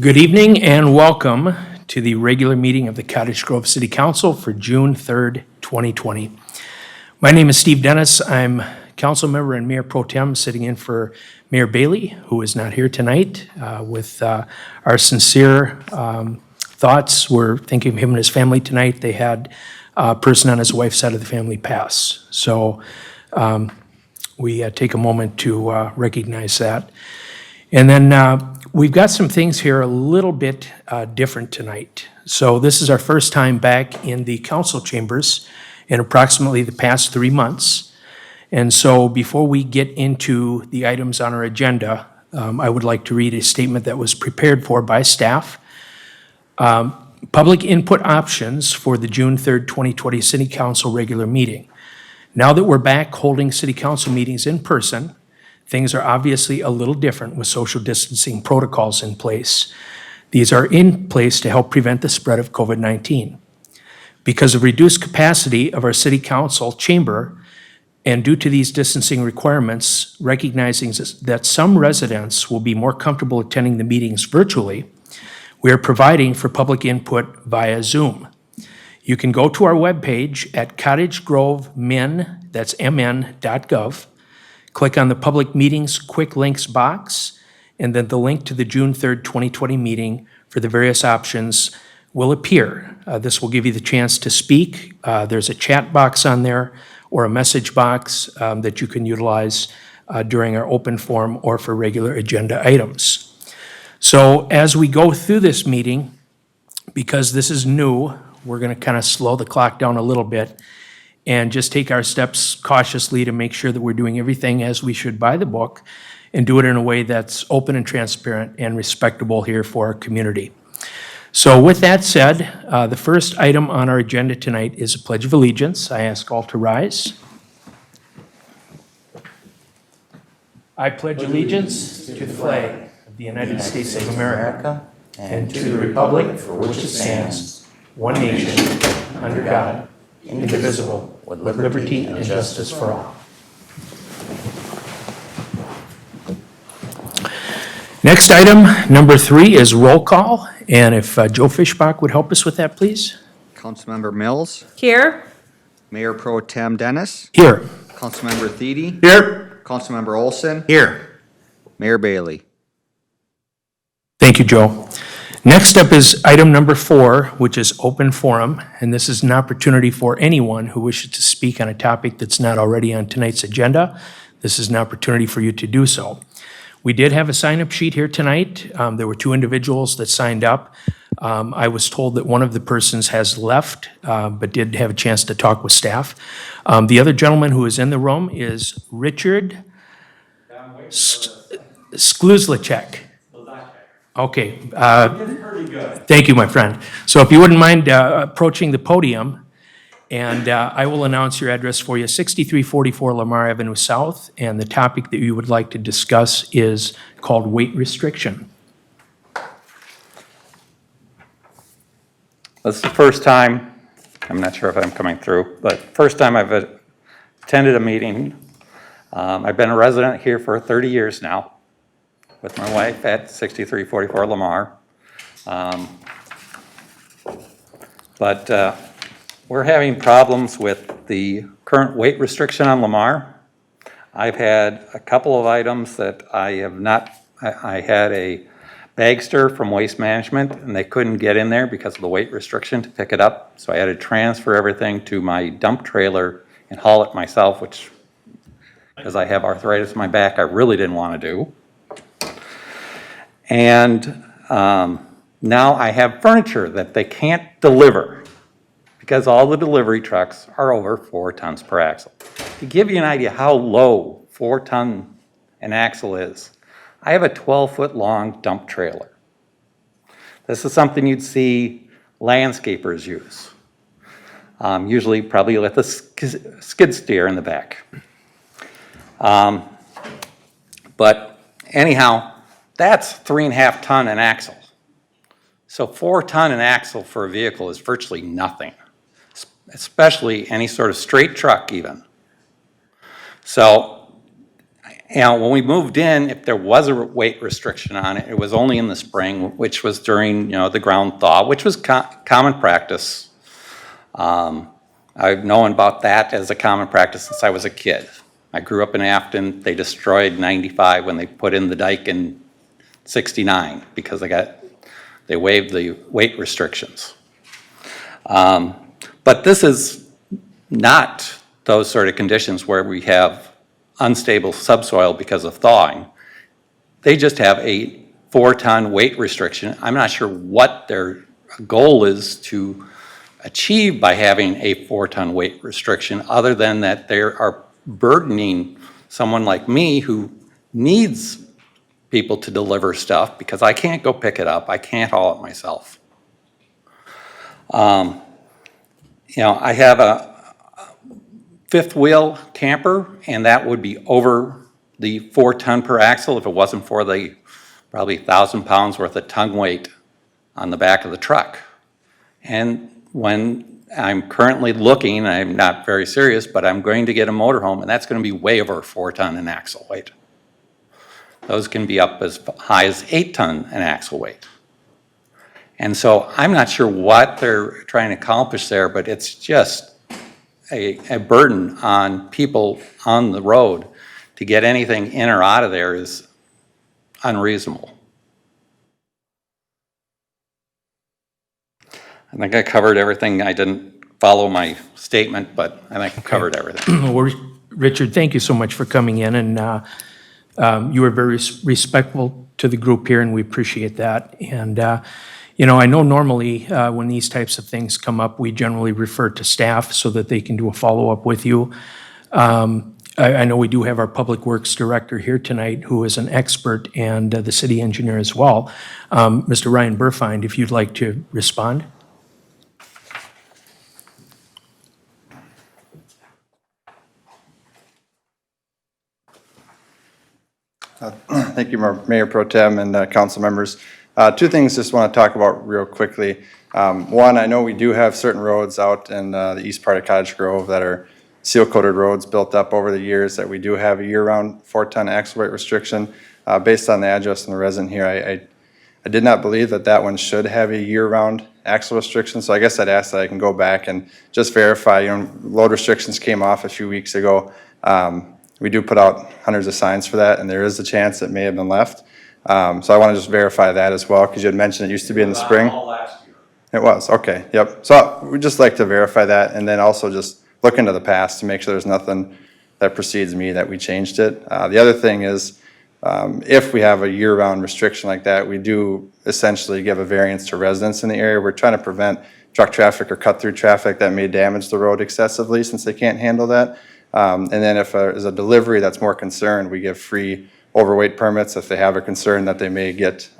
Good evening and welcome to the regular meeting of the Cottage Grove City Council for June 3rd, 2020. My name is Steve Dennis. I'm council member and Mayor Pro Tem sitting in for Mayor Bailey, who is not here tonight. With our sincere thoughts, we're thinking of him and his family tonight. They had a person on his wife's side of the family pass. So we take a moment to recognize that. And then we've got some things here a little bit different tonight. So this is our first time back in the council chambers in approximately the past 3 months. And so before we get into the items on our agenda, I would like to read a statement that was prepared for by staff. Public input options for the June 3rd, 2020 City Council regular meeting. Now that we're back holding city council meetings in person, things are obviously a little different with social distancing protocols in place. These are in place to help prevent the spread of COVID-19. Because of reduced capacity of our city council chamber, and due to these distancing requirements, recognizing that some residents will be more comfortable attending the meetings virtually, we are providing for public input via Zoom. You can go to our webpage at cottagegrovemin, that's mn.gov, click on the Public Meetings Quick Links box, and then the link to the June 3rd, 2020 meeting for the various options will appear. This will give you the chance to speak. There's a chat box on there or a message box that you can utilize during our open forum or for regular agenda items. So as we go through this meeting, because this is new, we're going to kind of slow the clock down a little bit and just take our steps cautiously to make sure that we're doing everything as we should by the book and do it in a way that's open and transparent and respectable here for our community. So with that said, the first item on our agenda tonight is a Pledge of Allegiance. I ask all to rise. I pledge allegiance to the flag of the United States of America and to the republic for which it stands, one nation, under God, indivisible, with liberty and justice for all. Next item, number 3, is roll call. And if Joe Fishbach would help us with that, please. Councilmember Mills. Here. Mayor Pro Tem Dennis. Here. Councilmember Thiede. Here. Councilmember Olson. Here. Mayor Bailey. Thank you, Joe. Next up is item number 4, which is open forum. And this is an opportunity for anyone who wishes to speak on a topic that's not already on tonight's agenda. This is an opportunity for you to do so. We did have a sign-up sheet here tonight. There were 2 individuals that signed up. I was told that one of the persons has left, but did have a chance to talk with staff. The other gentleman who is in the room is Richard Skluzlicek. Okay. Thank you, my friend. So if you wouldn't mind approaching the podium, and I will announce your address for you, 6344 Lamar Avenue South, and the topic that you would like to discuss is called weight restriction. This is the first time, I'm not sure if I'm coming through, but first time I've attended a meeting. I've been a resident here for 30 years now with my wife at 6344 Lamar. We're having problems with the current weight restriction on Lamar. I've had a couple of items that I had a bagster from Waste Management and they couldn't get in there because of the weight restriction to pick it up. So I had to transfer everything to my dump trailer and haul it myself, which, because I have arthritis in my back, I really didn't want to do. And now I have furniture that they can't deliver, because all the delivery trucks are over 4 tons per axle. To give you an idea how low 4 ton an axle is, I have a 12-foot long dump trailer. This is something you'd see landscapers use. Usually probably with a skid steer in the back. But anyhow, that's 3.5 ton an axle. So 4 ton an axle for a vehicle is virtually nothing, especially any sort of straight truck even. So And when we moved in, if there was a weight restriction on it, it was only in the spring, which was during, the ground thaw, which was common practice. I've known about that as a common practice since I was a kid. I grew up in Afton. They destroyed 95 when they put in the dike in 69 because they waived the weight restrictions. But this is not those sort of conditions where we have unstable subsoil because of thawing. They just have a 4-ton weight restriction. I'm not sure what their goal is to achieve by having a 4-ton weight restriction, other than that they are burdening someone like me who needs people to deliver stuff because I can't go pick it up. I can't haul it myself. I have a fifth wheel camper, and that would be over the 4-ton per axle if it wasn't for the probably 1,000 pounds worth of tongue weight on the back of the truck. And when I'm currently looking, I'm not very serious, but I'm going to get a motorhome, and that's going to be way over 4-ton in axle weight. Those can be up as high as 8-ton in axle weight. And so I'm not sure what they're trying to accomplish there, but it's just a burden on people on the road. To get anything in or out of there is unreasonable. I think I covered everything. I didn't follow my statement, but I think I covered everything. Well, Richard, thank you so much for coming in, and you were very respectful to the group here, and we appreciate that. And I know normally when these types of things come up, we generally refer to staff so that they can do a follow-up with you. I know we do have our Public Works Director here tonight, who is an expert, and the city engineer as well. Mr. Ryan Burfind, if you'd like to respond. Thank you, Mayor Pro Tem and council members. Two things just want to talk about real quickly. One, I know we do have certain roads out in the east part of Cottage Grove that are seal-coated roads built up over the years that we do have a year-round 4-ton axle weight restriction. Based on the address and the resident here, I did not believe that one should have a year-round axle restriction. So I guess I'd ask that I can go back and just verify. Load restrictions came off a few weeks ago. We do put out hundreds of signs for that, and there is a chance it may have been left. So I want to just verify that as well, because you had mentioned it used to be in the spring. Last year. It was, okay, yep. So we'd just like to verify that, and then also just look into the past to make sure there's nothing that precedes me that we changed it. The other thing is, if we have a year-round restriction like that, we do essentially give a variance to residents in the area. We're trying to prevent truck traffic or cut-through traffic that may damage the road excessively, since they can't handle that. And then if there's a delivery that's more concerned, we give free overweight permits if they have a concern that they may get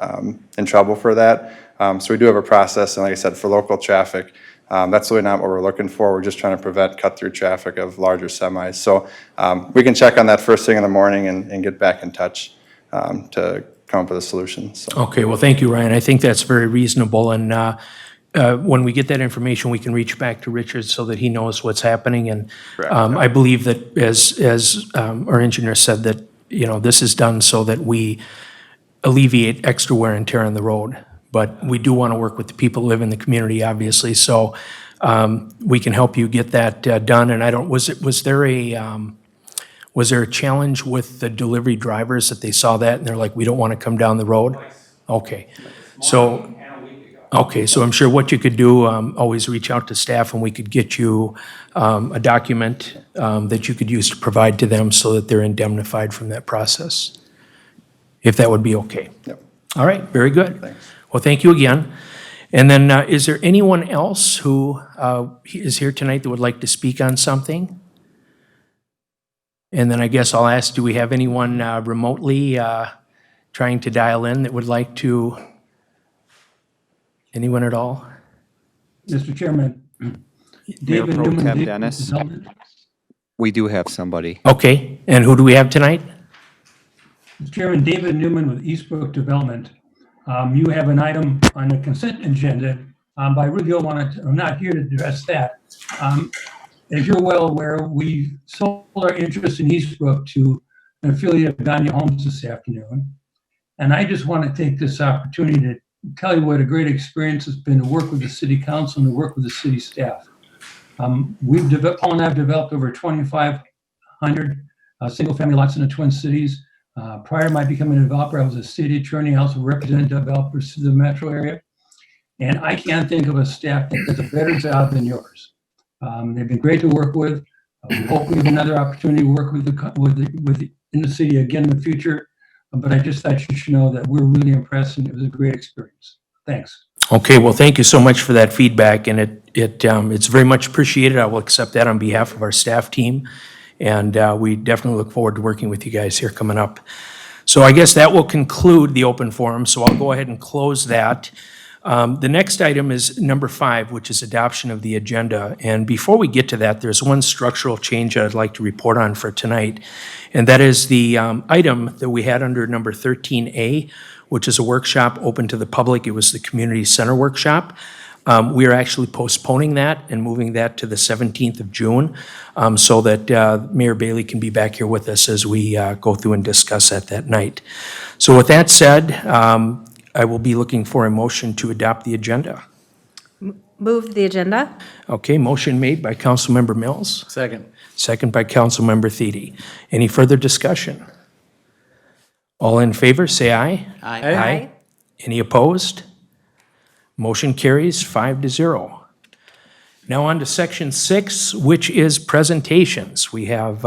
in trouble for that. So we do have a process, and like I said, for local traffic, that's really not what we're looking for. We're just trying to prevent cut-through traffic of larger semis. So we can check on that first thing in the morning and get back in touch to come up with a solution. So. Okay, well, thank you, Ryan. I think that's very reasonable, and when we get that information, we can reach back to Richard so that he knows what's happening. And I believe that, as our engineer said, that this is done so that we alleviate extra wear and tear on the road. But we do want to work with the people who live in the community, obviously. So we can help you get that done. And was there a challenge with the delivery drivers that they saw that and they're like, we don't want to come down the road? Okay, so. Okay, so I'm sure what you could do, always reach out to staff, and we could get you a document that you could use to provide to them so that they're indemnified from that process, if that would be okay. Yep. All right, very good. Thanks. Well, thank you again. And then is there anyone else who is here tonight that would like to speak on something? And then I guess I'll ask, do we have anyone remotely trying to dial in that would like to? Anyone at all? Mr. Chairman. Mayor David Pro Newman, Tem David Dennis. Development. We do have somebody. Okay, and who do we have tonight? Mr. Chairman, David Newman with Eastbrooke Development. You have an item on the consent agenda, but I really don't want to, I'm not here to address that. As you're well aware, we sold our interest in Eastbrooke to an affiliate of Ganya Homes this afternoon. And I just want to take this opportunity to tell you what a great experience it's been to work with the city council and to work with the city staff. Paul and I have developed over 2,500 single-family lots in the Twin Cities. Prior to my becoming a developer, I was a city attorney. I also represented developers through the metro area. And I can't think of a staff that does a better job than yours. They've been great to work with. We hope we have another opportunity to work in the city again in the future. But I just thought you should know that we're really impressed and it was a great experience. Thanks. Okay, well, thank you so much for that feedback, and it's very much appreciated. I will accept that on behalf of our staff team, and we definitely look forward to working with you guys here coming up. So I guess that will conclude the open forum, so I'll go ahead and close that. The next item is number 5, which is adoption of the agenda. And before we get to that, there's one structural change that I'd like to report on for tonight, and that is the item that we had under number 13A, which is a workshop open to the public. It was the community center workshop. We are actually postponing that and moving that to the 17th of June so that Mayor Bailey can be back here with us as we go through and discuss that night. So with that said, I will be looking for a motion to adopt the agenda. Move the agenda. Okay, motion made by Councilmember Mills. Second. Second by Councilmember Thiede. Any further discussion? All in favor, say aye. Aye. Any opposed? Motion carries 5-0. Now on to section 6, which is presentations. We have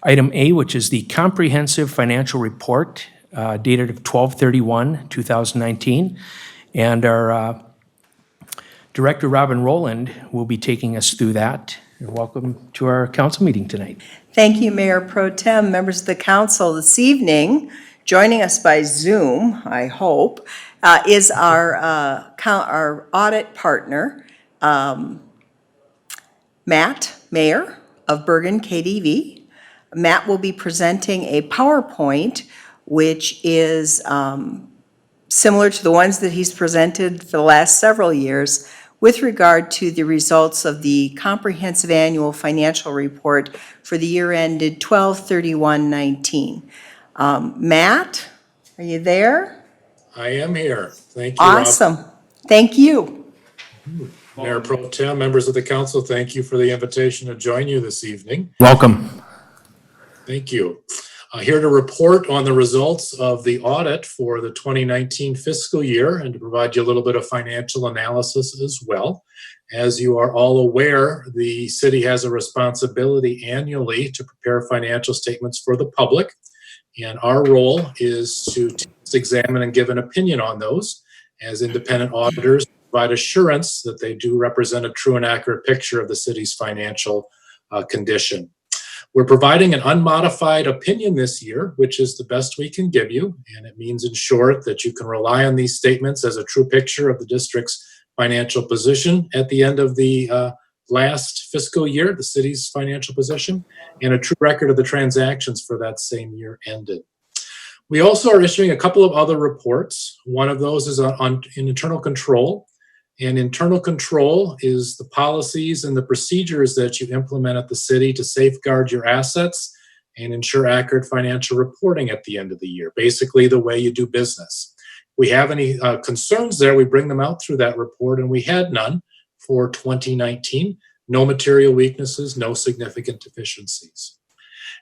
item A, which is the comprehensive financial report dated of 12/31/2019. And our Director Robin Rowland will be taking us through that. Welcome to our council meeting tonight. Thank you, Mayor Pro Tem, members of the council. This evening, joining us by Zoom, I hope, is our audit partner, Matt Mayer of Bergen KDV. Matt will be presenting a PowerPoint, which is similar to the ones that he's presented for the last several years, with regard to the results of the comprehensive annual financial report for the year ended 12/31/19. Matt, are you there? I am here. Thank you, Rob. Awesome. Thank you. Mayor Pro Tem, members of the council, thank you for the invitation to join you this evening. Welcome. Thank you. Here to report on the results of the audit for the 2019 fiscal year and to provide you a little bit of financial analysis as well. As you are all aware, the city has a responsibility annually to prepare financial statements for the public, and our role is to examine and give an opinion on those as independent auditors, provide assurance that they do represent a true and accurate picture of the city's financial condition. We're providing an unmodified opinion this year, which is the best we can give you, and it means in short that you can rely on these statements as a true picture of the district's financial position at the end of the last fiscal year, the city's financial position, and a true record of the transactions for that same year ended. We also are issuing a couple of other reports. One of those is on internal control. And internal control is the policies and the procedures that you implement at the city to safeguard your assets and ensure accurate financial reporting at the end of the year, basically the way you do business. If we have any concerns there, we bring them out through that report, and we had none for 2019. No material weaknesses, no significant deficiencies.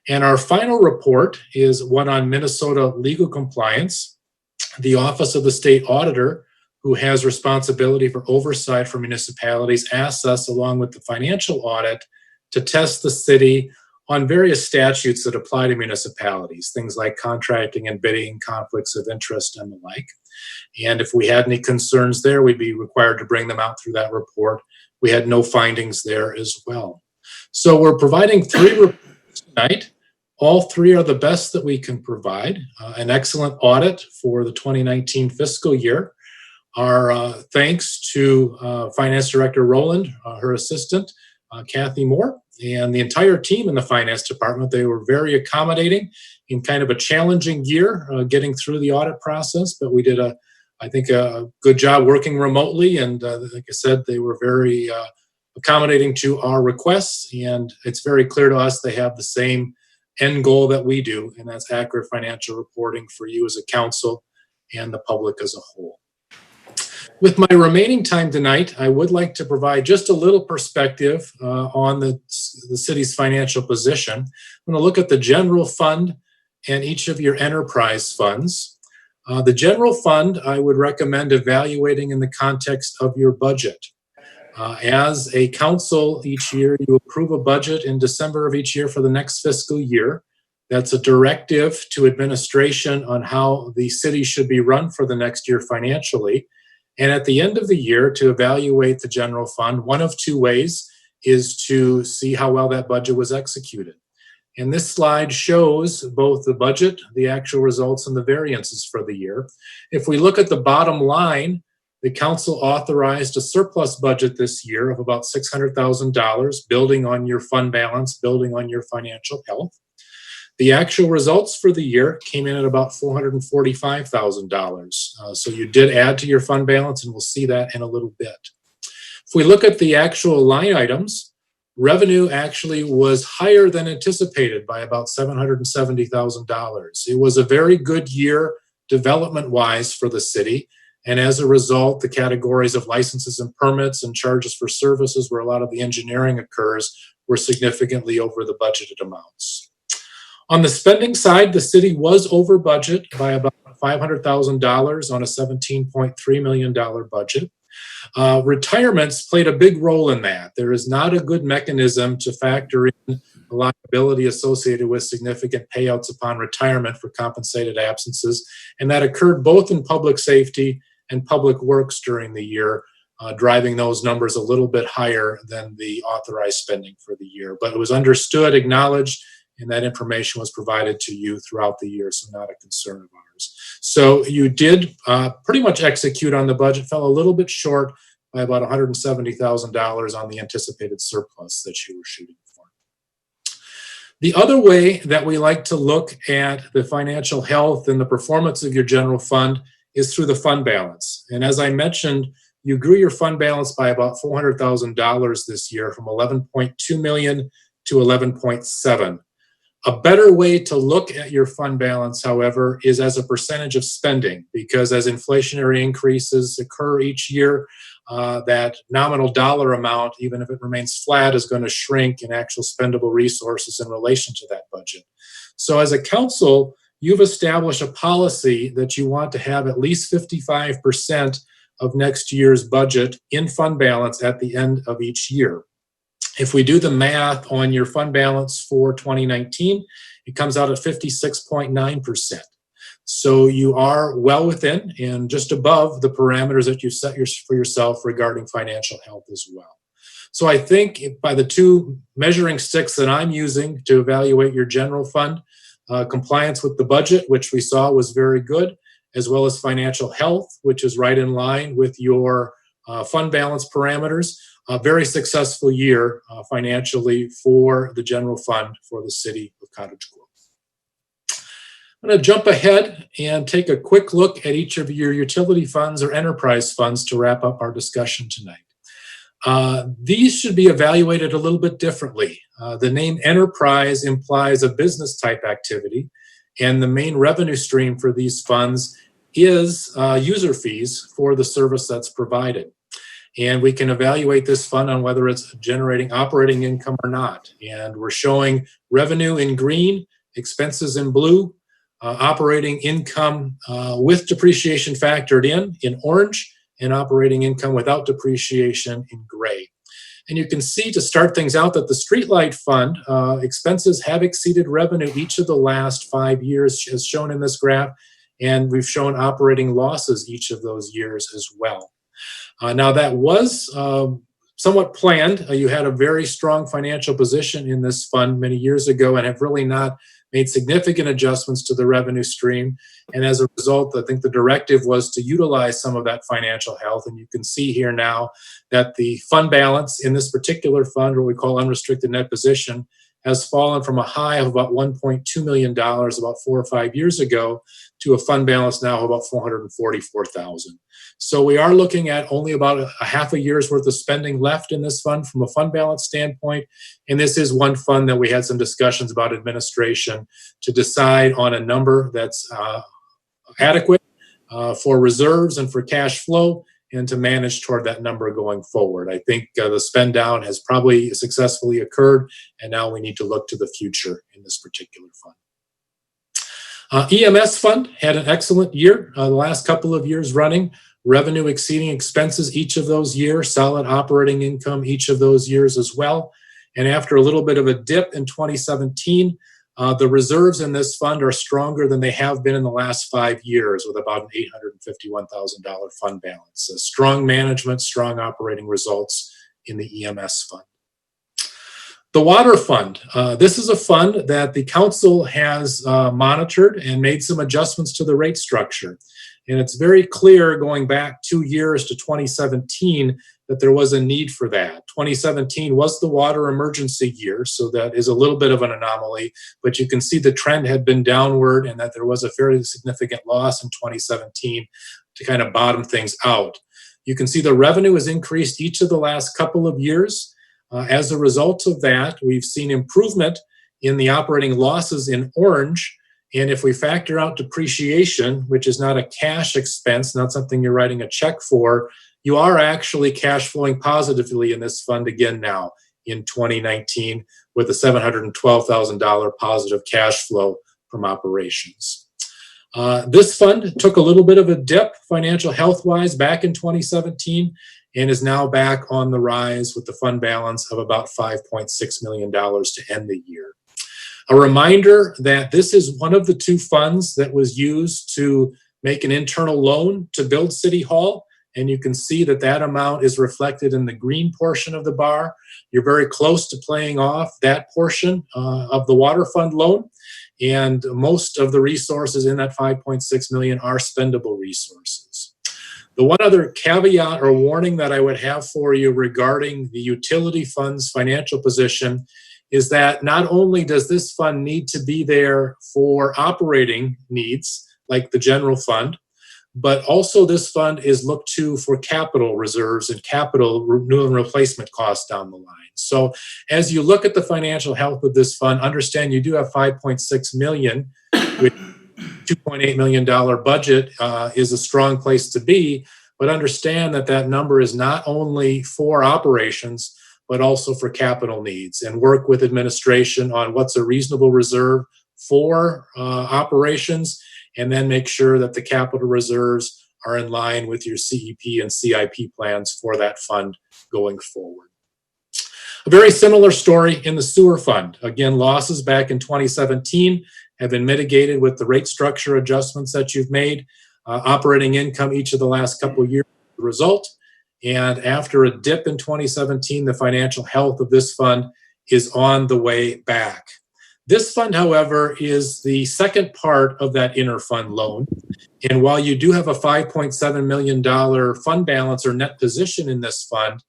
And our final report is one on Minnesota legal compliance. The Office of the State Auditor, who has responsibility for oversight for municipalities, asks us, along with the financial audit, to test the city on various statutes that apply to municipalities, things like contracting and bidding, conflicts of interest, and the like. And if we had any concerns there, we'd be required to bring them out through that report. We had no findings there as well. So we're providing 3 reports tonight. All 3 are the best that we can provide. An excellent audit for the 2019 fiscal year. Our thanks to Finance Director Rowland, her assistant, Kathy Moore, and the entire team in the Finance Department. They were very accommodating in kind of a challenging year getting through the audit process, but we did, I think, a good job working remotely. And like I said, they were very accommodating to our requests, and it's very clear to us they have the same end goal that we do, and that's accurate financial reporting for you as a council and the public as a whole. With my remaining time tonight, I would like to provide just a little perspective on the city's financial position. I'm going to look at the general fund and each of your enterprise funds. The general fund, I would recommend evaluating in the context of your budget. As a council each year, you approve a budget in December of each year for the next fiscal year. That's a directive to administration on how the city should be run for the next year financially. And at the end of the year, to evaluate the general fund, one of two ways is to see how well that budget was executed. And this slide shows both the budget, the actual results, and the variances for the year. If we look at the bottom line, the council authorized a surplus budget this year of about $600,000, building on your fund balance, building on your financial health. The actual results for the year came in at about $445,000. So you did add to your fund balance, and we'll see that in a little bit. If we look at the actual line items, revenue actually was higher than anticipated by about $770,000. It was a very good year development-wise for the city. And as a result, the categories of licenses and permits and charges for services, where a lot of the engineering occurs, were significantly over the budgeted amounts. On the spending side, the city was over budget by about $500,000 on a $17.3 million budget. Retirements played a big role in that. There is not a good mechanism to factor in the liability associated with significant payouts upon retirement for compensated absences, and that occurred both in public safety and public works during the year, driving those numbers a little bit higher than the authorized spending for the year. But it was understood, acknowledged, and that information was provided to you throughout the year, so not a concern of ours. So you did pretty much execute on the budget, fell a little bit short by about $170,000 on the anticipated surplus that you were shooting for. The other way that we like to look at the financial health and the performance of your general fund is through the fund balance. And as I mentioned, you grew your fund balance by about $400,000 this year, from $11.2 million to $11.7. A better way to look at your fund balance, however, is as a percentage of spending, because as inflationary increases occur each year, that nominal dollar amount, even if it remains flat, is going to shrink in actual spendable resources in relation to that budget. So as a council, you've established a policy that you want to have at least 55% of next year's budget in fund balance at the end of each year. If we do the math on your fund balance for 2019, it comes out at 56.9%. So you are well within and just above the parameters that you set for yourself regarding financial health as well. So I think by the two measuring sticks that I'm using to evaluate your general fund, compliance with the budget, which we saw was very good, as well as financial health, which is right in line with your fund balance parameters, a very successful year financially for the general fund for the city of Cottage Grove. I'm going to jump ahead and take a quick look at each of your utility funds or enterprise funds to wrap up our discussion tonight. These should be evaluated a little bit differently. The name enterprise implies a business type activity, and the main revenue stream for these funds is user fees for the service that's provided. And we can evaluate this fund on whether it's generating operating income or not. And we're showing revenue in green, expenses in blue, operating income with depreciation factored in orange, and operating income without depreciation in gray. And you can see, to start things out, that the streetlight fund expenses have exceeded revenue each of the last 5 years, as shown in this graph, and we've shown operating losses each of those years as well. Now, that was somewhat planned. You had a very strong financial position in this fund many years ago and have really not made significant adjustments to the revenue stream. And as a result, I think the directive was to utilize some of that financial health. And you can see here now that the fund balance in this particular fund, or we call unrestricted net position, has fallen from a high of about $1.2 million about 4 or 5 years ago to a fund balance now of about $444,000. So we are looking at only about a half a year's worth of spending left in this fund from a fund balance standpoint. And this is one fund that we had some discussions about administration to decide on a number that's adequate for reserves and for cash flow, and to manage toward that number going forward. I think the spend down has probably successfully occurred, and now we need to look to the future in this particular fund. EMS fund had an excellent year, the last couple of years running, revenue exceeding expenses each of those years, solid operating income each of those years as well. And after a little bit of a dip in 2017, the reserves in this fund are stronger than they have been in the last 5 years, with about an $851,000 fund balance. So strong management, strong operating results in the EMS fund. The water fund. This is a fund that the council has monitored and made some adjustments to the rate structure. And it's very clear going back 2 years to 2017 that there was a need for that. 2017 was the water emergency year, so that is a little bit of an anomaly, but you can see the trend had been downward and that there was a fairly significant loss in 2017 to kind of bottom things out. You can see the revenue has increased each of the last couple of years. As a result of that, we've seen improvement in the operating losses in orange. And if we factor out depreciation, which is not a cash expense, not something you're writing a check for, you are actually cash flowing positively in this fund again now in 2019 with a $712,000 positive cash flow from operations. This fund took a little bit of a dip financial health-wise back in 2017 and is now back on the rise with the fund balance of about $5.6 million to end the year. A reminder that this is one of the two funds that was used to make an internal loan to build City Hall. And you can see that that amount is reflected in the green portion of the bar. You're very close to paying off that portion of the water fund loan. And most of the resources in that $5.6 million are spendable resources. The one other caveat or warning that I would have for you regarding the utility fund's financial position is that not only does this fund need to be there for operating needs, like the general fund, but also this fund is looked to for capital reserves and capital renewal and replacement costs down the line. So as you look at the financial health of this fund, understand you do have $5.6 million, which $2.8 million budget is a strong place to be, but understand that that number is not only for operations, but also for capital needs, and work with administration on what's a reasonable reserve for operations, and then make sure that the capital reserves are in line with your CEP and CIP plans for that fund going forward. A very similar story in the sewer fund. Again, losses back in 2017 have been mitigated with the rate structure adjustments that you've made. Operating income each of the last couple of years as a result. And after a dip in 2017, the financial health of this fund is on the way back. This fund, however, is the second part of that interfund loan. And while you do have a $5.7 million fund balance or net position in this fund,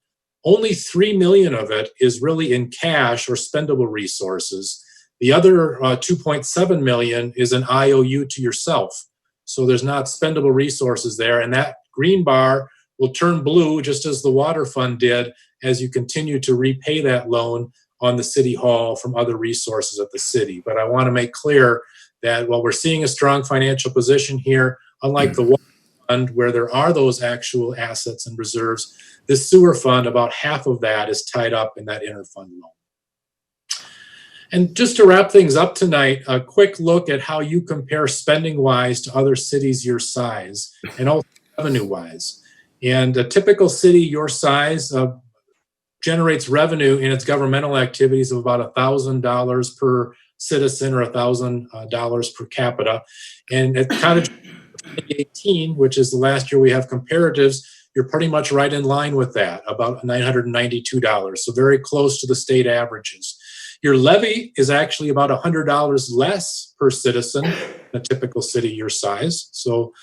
only $3 million of it is really in cash or spendable resources. The other $2.7 million is an IOU to yourself. So there's not spendable resources there. And that green bar will turn blue just as the water fund did as you continue to repay that loan on the City Hall from other resources of the city. But I want to make clear that while we're seeing a strong financial position here, unlike the water fund where there are those actual assets and reserves, this sewer fund, about half of that is tied up in that interfund loan. And just to wrap things up tonight, a quick look at how you compare spending-wise to other cities your size and also revenue-wise. And a typical city your size generates revenue in its governmental activities of about $1,000 per citizen or $1,000 per capita. And at Cottage 2018, which is the last year we have comparatives, you're pretty much right in line with that, about $992, so very close to the state averages. Your levy is actually about $100 less per citizen in a typical city your size, so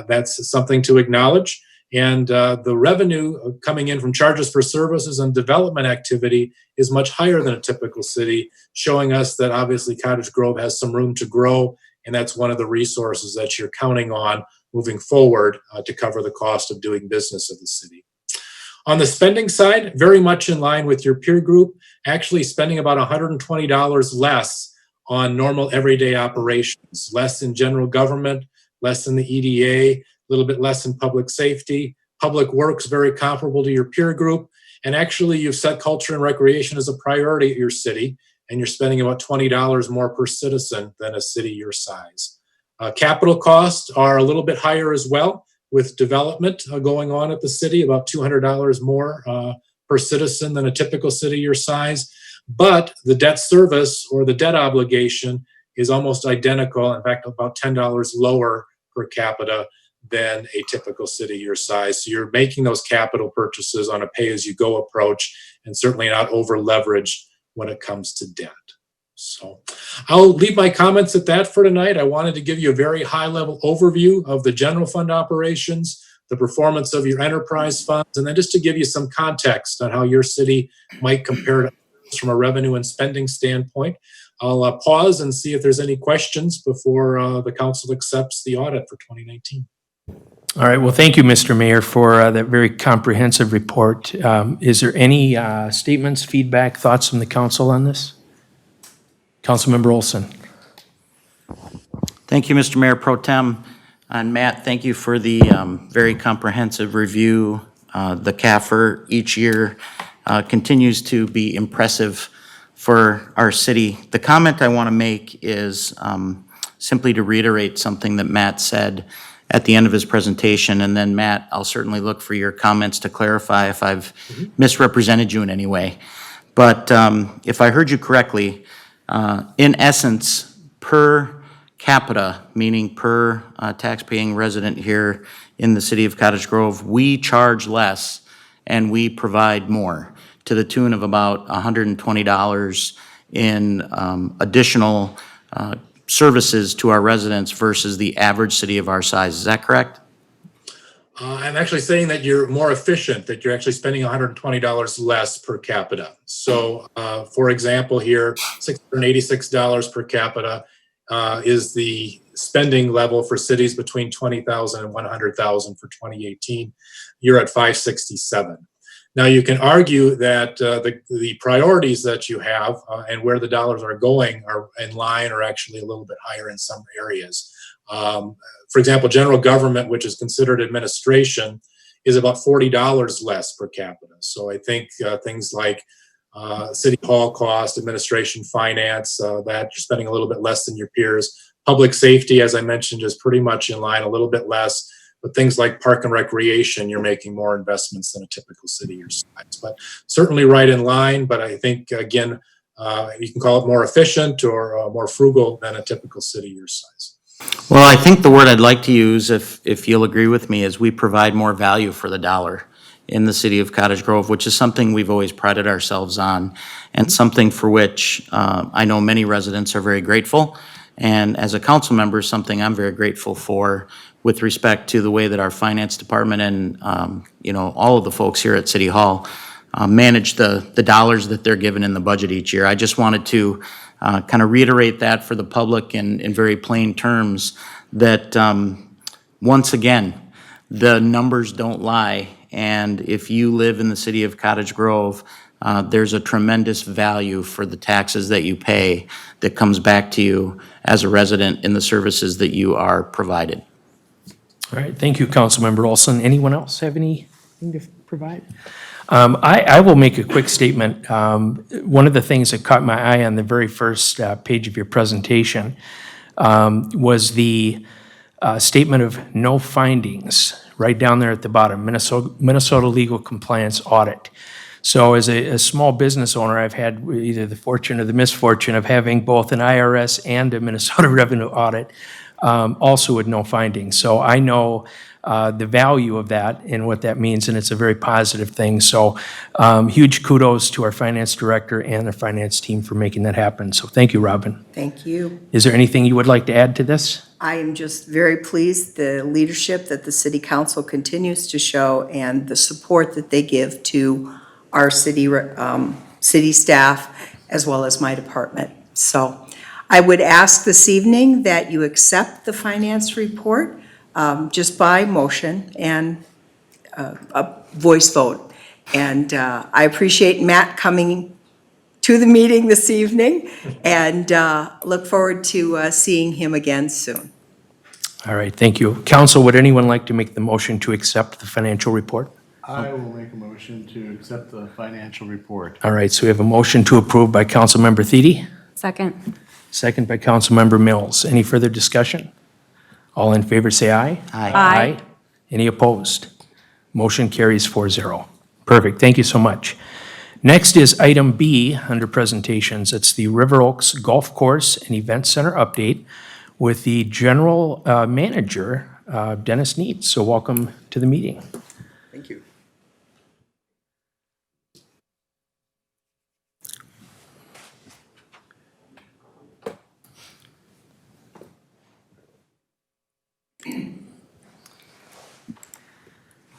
that's something to acknowledge. And the revenue coming in from charges for services and development activity is much higher than a typical city, showing us that obviously Cottage Grove has some room to grow, and that's one of the resources that you're counting on moving forward to cover the cost of doing business of the city. On the spending side, very much in line with your peer group, actually spending about $120 less on normal everyday operations, less in general government, less in the EDA, a little bit less in public safety. Public works, very comparable to your peer group. And actually, you've set culture and recreation as a priority at your city, and you're spending about $20 more per citizen than a city your size. Capital costs are a little bit higher as well, with development going on at the city, about $200 more per citizen than a typical city your size. But the debt service or the debt obligation is almost identical, in fact, about $10 lower per capita than a typical city your size. So you're making those capital purchases on a pay-as-you-go approach, and certainly not over-leveraged when it comes to debt. So I'll leave my comments at that for tonight. I wanted to give you a very high-level overview of the general fund operations, the performance of your enterprise funds, and then just to give you some context on how your city might compare to others from a revenue and spending standpoint. I'll pause and see if there's any questions before the council accepts the audit for 2019. All right, well, thank you, Mr. Mayor, for that very comprehensive report. Is there any statements, feedback, thoughts from the council on this? Councilmember Olson. Thank you, Mr. Mayor Pro Tem. And Matt, thank you for the very comprehensive review. The CAFR each year continues to be impressive for our city. The comment I want to make is simply to reiterate something that Matt said at the end of his presentation. And then, Matt, I'll certainly look for your comments to clarify if I've misrepresented you in any way. But if I heard you correctly, in essence, per capita, meaning per tax-paying resident here in the city of Cottage Grove, we charge less and we provide more, to the tune of about $120 in additional services to our residents versus the average city of our size. Is that correct? I'm actually saying that you're more efficient, that you're actually spending $120 less per capita. So, for example, here, $686 per capita is the spending level for cities between 20,000 and 100,000 for 2018. You're at $567. Now, you can argue that the priorities that you have and where the dollars are going are in line or actually a little bit higher in some areas. For example, general government, which is considered administration, is about $40 less per capita. So I think things like city hall cost, administration, finance, that you're spending a little bit less than your peers. Public safety, as I mentioned, is pretty much in line, a little bit less. But things like park and recreation, you're making more investments than a typical city your size. But certainly right in line. But I think, again, you can call it more efficient or more frugal than a typical city your size. Well, I think the word I'd like to use, if you'll agree with me, is we provide more value for the dollar in the city of Cottage Grove, which is something we've always prided ourselves on, and something for which I know many residents are very grateful. And as a council member, something I'm very grateful for with respect to the way that our finance department and all of the folks here at City Hall manage the dollars that they're given in the budget each year. I just wanted to kind of reiterate that for the public in very plain terms, that once again, the numbers don't lie. And if you live in the city of Cottage Grove, there's a tremendous value for the taxes that you pay that comes back to you as a resident in the services that you are provided. All right, thank you, Councilmember Olson. Anyone else have anything to provide? I will make a quick statement. One of the things that caught my eye on the very first page of your presentation was the statement of no findings, right down there at the bottom, Minnesota Legal Compliance Audit. So as a small business owner, I've had either the fortune or the misfortune of having both an IRS and a Minnesota Revenue Audit, also with no findings. So I know the value of that and what that means, and it's a very positive thing. So huge kudos to our finance director and the finance team for making that happen. So thank you, Robin. Thank you. Is there anything you would like to add to this? I am just very pleased the leadership that the city council continues to show and the support that they give to our city staff as well as my department. So I would ask this evening that you accept the finance report just by motion and a voice vote. And I appreciate Matt coming to the meeting this evening and look forward to seeing him again soon. All right, thank you. Council, would anyone like to make the motion to accept the financial report? I will make a motion to accept the financial report. All right, so we have a motion to approve by Councilmember Thiede, Second. second by Councilmember Mills. Any further discussion? All in favor, say aye. Aye. Any opposed? Motion carries 4-0. Perfect, thank you so much. Next is item B under presentations. It's the River Oaks Golf Course and Event Center update with the general manager, Dennis Neitz. So welcome to the meeting. Thank you.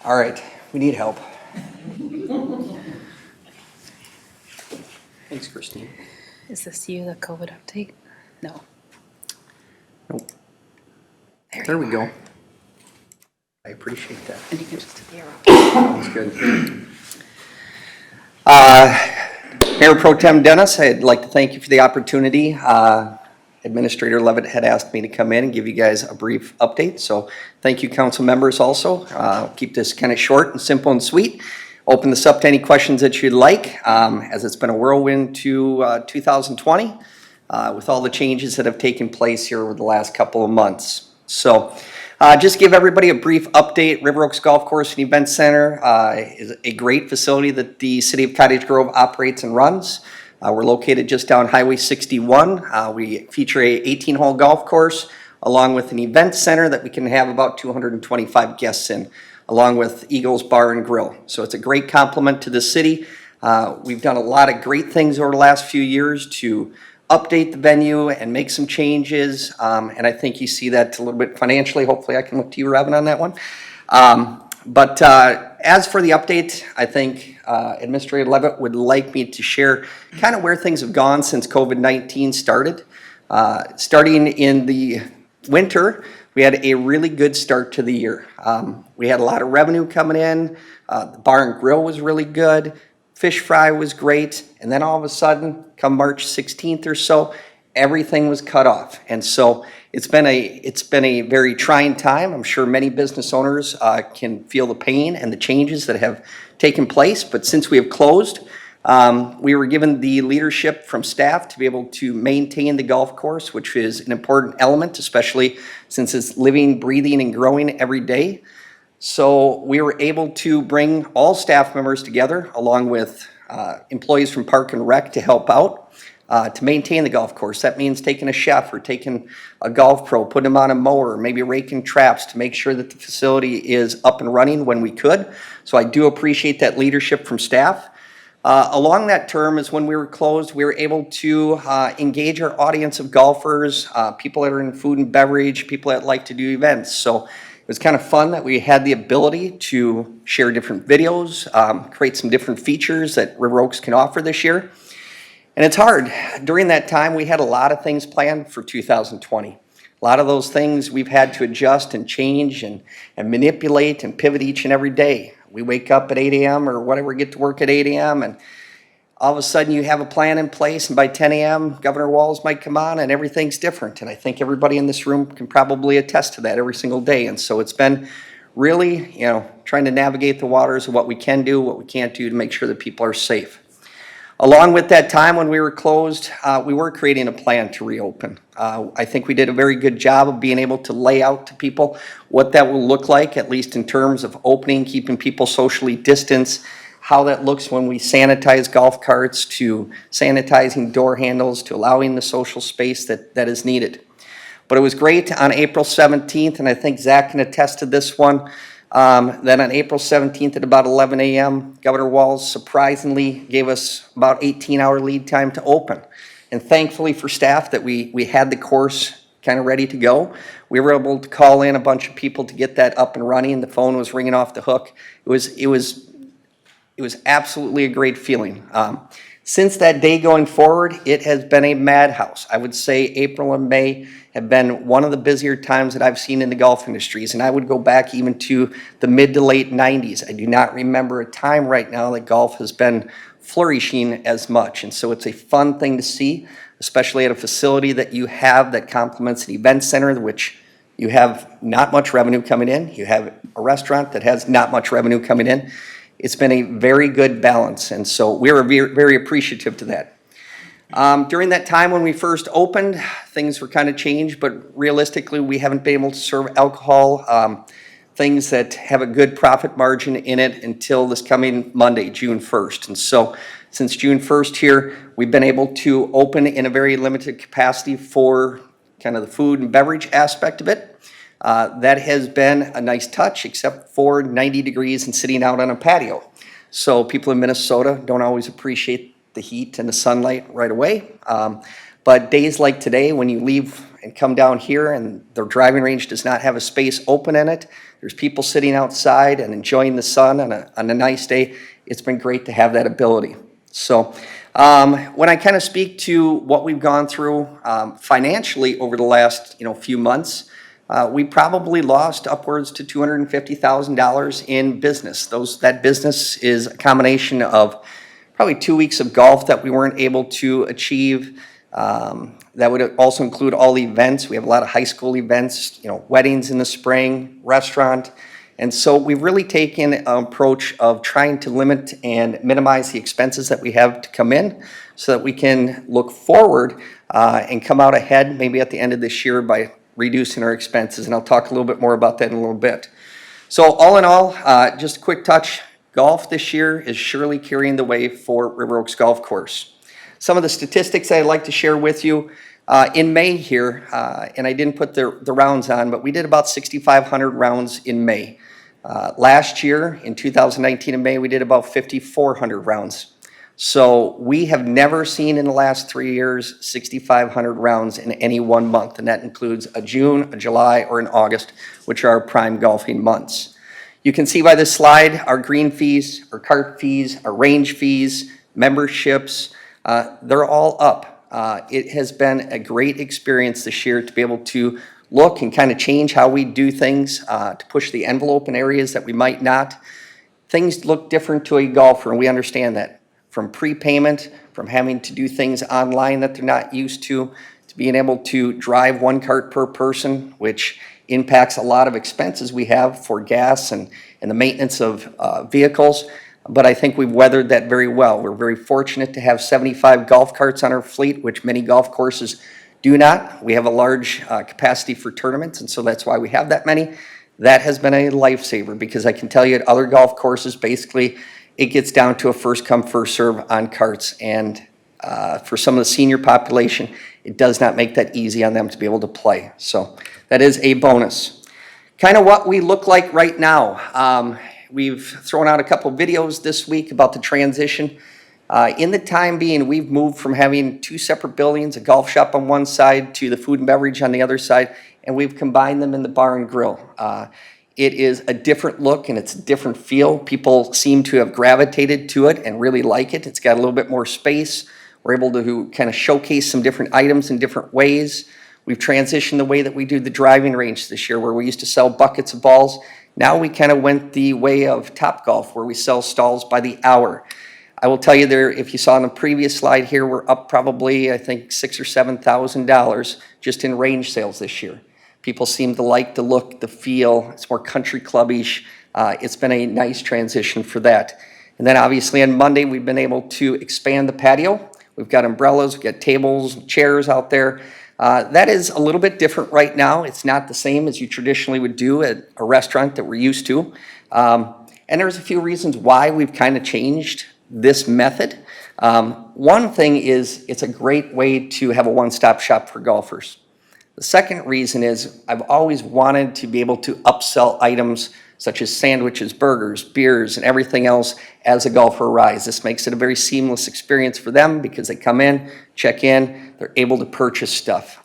All right, we need help. Thanks, Christine. Is this you, the COVID update? No. Nope. There we go. I appreciate that. And you can just do the arrow. That's good. Mayor Pro Tem Dennis, I'd like to thank you for the opportunity. Administrator Levitt had asked me to come in and give you guys a brief update. So thank you, council members also. Keep this kind of short and simple and sweet. Open this up to any questions that you'd like, as it's been a whirlwind to 2020 with all the changes that have taken place here over the last couple of months. So just give everybody a brief update. River Oaks Golf Course and Event Center is a great facility that the city of Cottage Grove operates and runs. We're located just down Highway 61. We feature a 18-hole golf course along with an event center that we can have about 225 guests in, along with Eagles Bar and Grill. So it's a great complement to the city. We've done a lot of great things over the last few years to update the venue and make some changes. And I think you see that a little bit financially. Hopefully I can look to you, Robin, on that one. But as for the update, I think Administrator Levitt would like me to share kind of where things have gone since COVID-19 started. Starting in the winter, we had a really good start to the year. We had a lot of revenue coming in. The bar and grill was really good. Fish fry was great. And then all of a sudden, come March 16th or so, everything was cut off. And so it's been a very trying time. I'm sure many business owners can feel the pain and the changes that have taken place. But since we have closed, we were given the leadership from staff to be able to maintain the golf course, which is an important element, especially since it's living, breathing, and growing every day. So we were able to bring all staff members together, along with employees from Park and Rec to help out to maintain the golf course. That means taking a chef or taking a golf pro, putting them on a mower, maybe raking traps to make sure that the facility is up and running when we could. So I do appreciate that leadership from staff. Along that term is when we were closed, we were able to engage our audience of golfers, people that are in food and beverage, people that like to do events. So it was kind of fun that we had the ability to share different videos, create some different features that River Oaks can offer this year. And it's hard. During that time, we had a lot of things planned for 2020. A lot of those things we've had to adjust and change and manipulate and pivot each and every day. We wake up at 8 a.m. or whatever, get to work at 8 a.m. and all of a sudden you have a plan in place, and by 10 a.m. Governor Walz might come on and everything's different. And I think everybody in this room can probably attest to that every single day. And so it's been really, trying to navigate the waters of what we can do, what we can't do to make sure that people are safe. Along with that time when we were closed, we were creating a plan to reopen. I think we did a very good job of being able to lay out to people what that will look like, at least in terms of opening, keeping people socially distanced, how that looks when we sanitize golf carts, to sanitizing door handles, to allowing the social space that is needed. But it was great on April 17th, and I think Zach can attest to this one. Then on April 17th at about 11 a.m., Governor Walz surprisingly gave us about 18-hour lead time to open. And thankfully for staff that we had the course kind of ready to go. We were able to call in a bunch of people to get that up and running. The phone was ringing off the hook. It was absolutely a great feeling. Since that day going forward, it has been a madhouse. I would say April and May have been one of the busier times that I've seen in the golf industries, and I would go back even to the mid to late 90s. I do not remember a time right now that golf has been flourishing as much, and so it's a fun thing to see, especially at a facility that you have that complements an event center, which you have not much revenue coming in. You have a restaurant that has not much revenue coming in. It's been a very good balance, and so we're very appreciative to that. During that time when we first opened, things were kind of changed, but realistically, we haven't been able to serve alcohol, things that have a good profit margin in it until this coming Monday, June 1st. And so since June 1st here, we've been able to open in a very limited capacity for kind of the food and beverage aspect of it. That has been a nice touch, except for 90 degrees and sitting out on a patio. So people in Minnesota don't always appreciate the heat and the sunlight right away. But days like today, when you leave and come down here and the driving range does not have a space open in it, there's people sitting outside and enjoying the sun on a nice day. It's been great to have that ability. So when I kind of speak to what we've gone through financially over the last few months, we probably lost upwards to $250,000 in business. That business is a combination of probably 2 weeks of golf that we weren't able to achieve. That would also include all the events. We have a lot of high school events, weddings in the spring, restaurant. And so we've really taken an approach of trying to limit and minimize the expenses that we have to come in so that we can look forward and come out ahead maybe at the end of this year by reducing our expenses. And I'll talk a little bit more about that in a little bit. So all in all, just a quick touch. Golf this year is surely carrying the way for River Oaks Golf Course. Some of the statistics I'd like to share with you in May here, and I didn't put the rounds on, but we did about 6,500 rounds in May. Last year, in 2019 in May, we did about 5,400 rounds. So we have never seen in the last 3 years 6,500 rounds in any one month, and that includes a June, a July, or an August, which are our prime golfing months. You can see by this slide our green fees, our cart fees, our range fees, memberships, they're all up. It has been a great experience this year to be able to look and kind of change how we do things, to push the envelope in areas that we might not. Things look different to a golfer, and we understand that. From prepayment, from having to do things online that they're not used to being able to drive one cart per person, which impacts a lot of expenses we have for gas and the maintenance of vehicles. But I think we've weathered that very well. We're very fortunate to have 75 golf carts on our fleet, which many golf courses do not. We have a large capacity for tournaments, and so that's why we have that many. That has been a lifesaver because I can tell you at other golf courses, basically, it gets down to a first come, first serve on carts. And for some of the senior population, it does not make that easy on them to be able to play. So that is a bonus. Kind of what we look like right now. We've thrown out a couple videos this week about the transition. In the time being, we've moved from having two separate buildings, a golf shop on one side to the food and beverage on the other side, and we've combined them in the bar and grill. It is a different look and it's a different feel. People seem to have gravitated to it and really like it. It's got a little bit more space. We're able to kind of showcase some different items in different ways. We've transitioned the way that we do the driving range this year, where we used to sell buckets of balls. Now we kind of went the way of Topgolf, where we sell stalls by the hour. I will tell you there, if you saw on the previous slide here, we're up probably, I think, $6,000 or $7,000 just in range sales this year. People seem to like the look, the feel. It's more country clubbish. It's been a nice transition for that. And then obviously on Monday, we've been able to expand the patio. We've got umbrellas, we've got tables, chairs out there. That is a little bit different right now. It's not the same as you traditionally would do at a restaurant that we're used to. And there's a few reasons why we've kind of changed this method. One thing is it's a great way to have a one-stop shop for golfers. The second reason is I've always wanted to be able to upsell items such as sandwiches, burgers, beers, and everything else as a golfer arrives. This makes it a very seamless experience for them because they come in, check in, they're able to purchase stuff.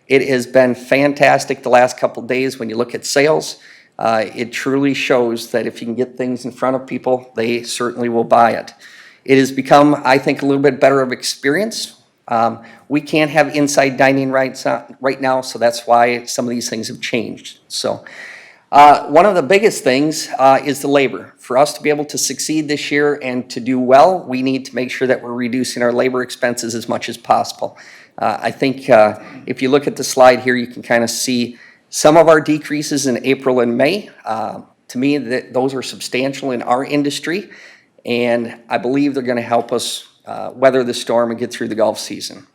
It has been fantastic the last couple of days when you look at sales. It truly shows that if you can get things in front of people, they certainly will buy it. It has become, I think, a little bit better of experience. We can't have inside dining right now, so that's why some of these things have changed. So one of the biggest things is the labor. For us to be able to succeed this year and to do well, we need to make sure that we're reducing our labor expenses as much as possible. I think if you look at the slide here, you can kind of see some of our decreases in April and May. To me, those are substantial in our industry, and I believe they're going to help us weather the storm and get through the golf season.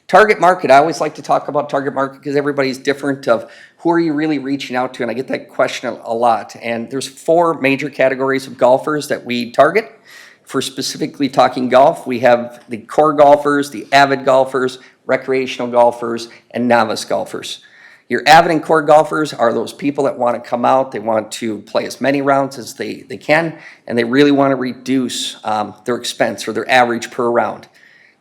Target market, I always like to talk about target market because everybody's different of who are you really reaching out to, and I get that question a lot. And there's 4 major categories of golfers that we target. For specifically talking golf, we have the core golfers, the avid golfers, recreational golfers, and novice golfers. Your avid and core golfers are those people that want to come out, they want to play as many rounds as they can, and they really want to reduce their expense or their average per round.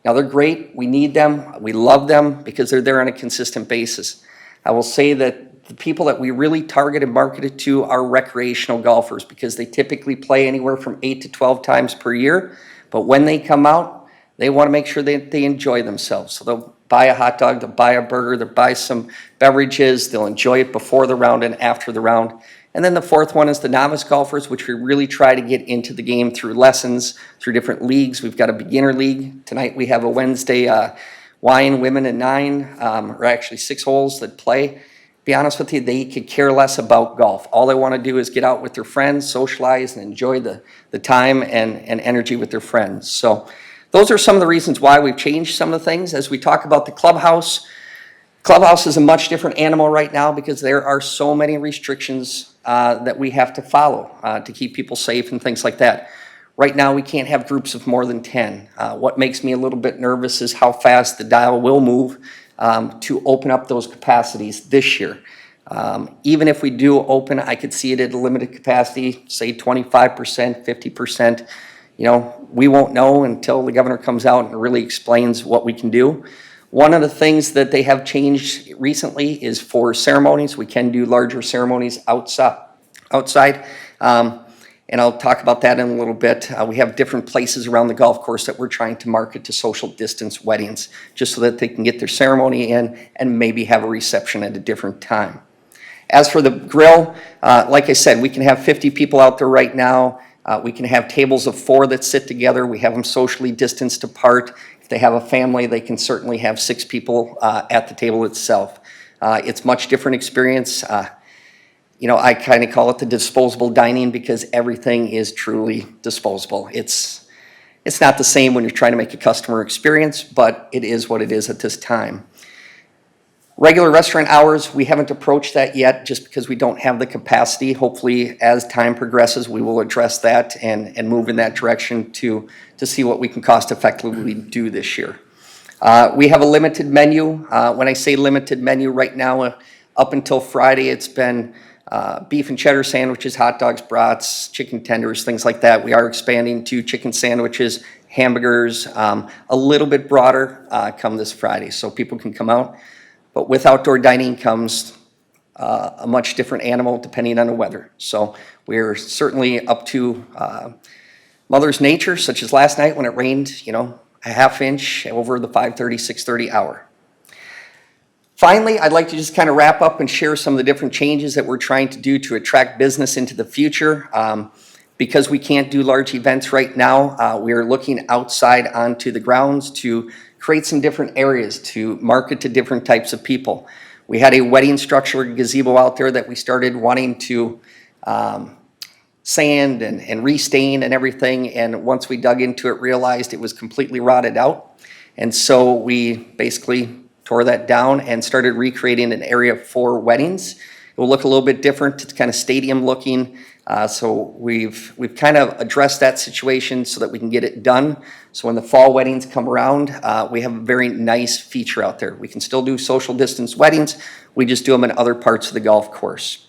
Now, they're great. We need them. We love them because they're there on a consistent basis. I will say that the people that we really target and marketed to are recreational golfers because they typically play anywhere from 8 to 12 times per year. But when they come out, they want to make sure that they enjoy themselves. So they'll buy a hot dog, they'll buy a burger, they'll buy some beverages, they'll enjoy it before the round and after the round. And then the fourth one is the novice golfers, which we really try to get into the game through lessons, through different leagues. We've got a beginner league. Tonight we have a Wednesday wine, women and 9, or actually 6 holes that play. Be honest with you, they could care less about golf. All they want to do is get out with their friends, socialize, and enjoy the time and energy with their friends. So those are some of the reasons why we've changed some of the things. As we talk about the clubhouse, clubhouse is a much different animal right now because there are so many restrictions that we have to follow to keep people safe and things like that. Right now, we can't have groups of more than 10. What makes me a little bit nervous is how fast the dial will move to open up those capacities this year. Even if we do open, I could see it at a limited capacity, say 25%, 50%. You know, we won't know until the governor comes out and really explains what we can do. One of the things that they have changed recently is for ceremonies. We can do larger ceremonies outside. And I'll talk about that in a little bit. We have different places around the golf course that we're trying to market to social distance weddings, just so that they can get their ceremony in and maybe have a reception at a different time. As for the grill, like I said, we can have 50 people out there right now. We can have tables of 4 that sit together. We have them socially distanced apart. If they have a family, they can certainly have 6 people at the table itself. It's much different experience. You know, I kind of call it the disposable dining because everything is truly disposable. It's not the same when you're trying to make a customer experience, but it is what it is at this time. Regular restaurant hours, we haven't approached that yet just because we don't have the capacity. Hopefully, as time progresses, we will address that and move in that direction to see what we can cost effectively do this year. We have a limited menu. When I say limited menu right now, up until Friday, it's been beef and cheddar sandwiches, hot dogs, brats, chicken tenders, things like that. We are expanding to chicken sandwiches, hamburgers, a little bit broader come this Friday, so people can come out. But with outdoor dining comes a much different animal depending on the weather. So we're certainly up to Mother's Nature, such as last night when it rained, you know, a half inch over the 5:30, 6:30 hour. Finally, I'd like to just kind of wrap up and share some of the different changes that we're trying to do to attract business into the future. Because we can't do large events right now, we're looking outside onto the grounds to create some different areas to market to different types of people. We had a wedding structure gazebo out there that we started wanting to sand and restain and everything, and once we dug into it, realized it was completely rotted out. And so we basically tore that down and started recreating an area for weddings. will look a little bit different. It's kind of stadium looking. So we've kind of addressed that situation so that we can get it done. So when the fall weddings come around, we have a very nice feature out there. We can still do social distance weddings. We just do them in other parts of the golf course.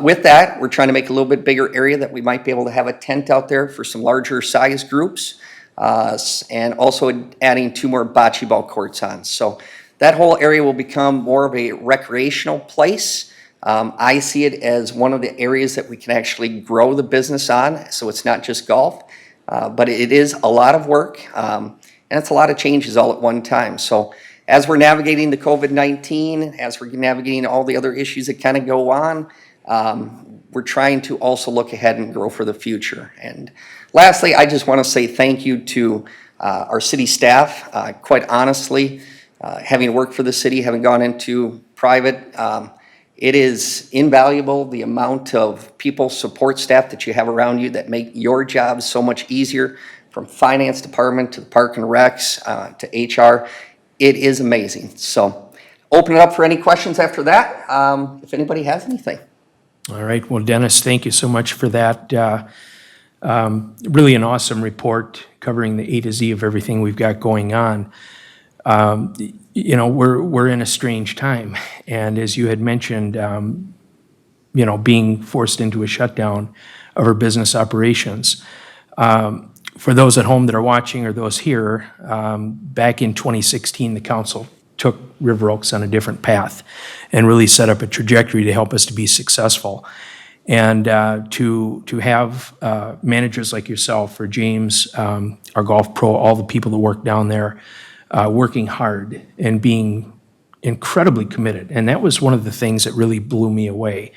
With that, we're trying to make a little bit bigger area that we might be able to have a tent out there for some larger size groups, and also adding 2 more bocce ball courts on. So that whole area will become more of a recreational place. I see it as one of the areas that we can actually grow the business on, so it's not just golf, but it is a lot of work, and it's a lot of changes all at one time. So as we're navigating the COVID-19, as we're navigating all the other issues that kind of go on, we're trying to also look ahead and grow for the future. And lastly, I just want to say thank you to our city staff. Quite honestly, having worked for the city, having gone into private, it is invaluable the amount of people, support staff that you have around you that make your job so much easier, from finance department to the park and recs to HR. It is amazing. So open it up for any questions after that, if anybody has anything. All right. Well, Dennis, thank you so much for that. Really an awesome report covering the A to Z of everything we've got going on. You know, we're in a strange time, and as you had mentioned, you know, being forced into a shutdown of our business operations. For those at home that are watching or those here, back in 2016, the council took River Oaks on a different path and really set up a trajectory to help us to be successful. And to have managers like yourself or James, our golf pro, all the people that work down there, working hard and being incredibly committed. And that was one of the things that really blew me away.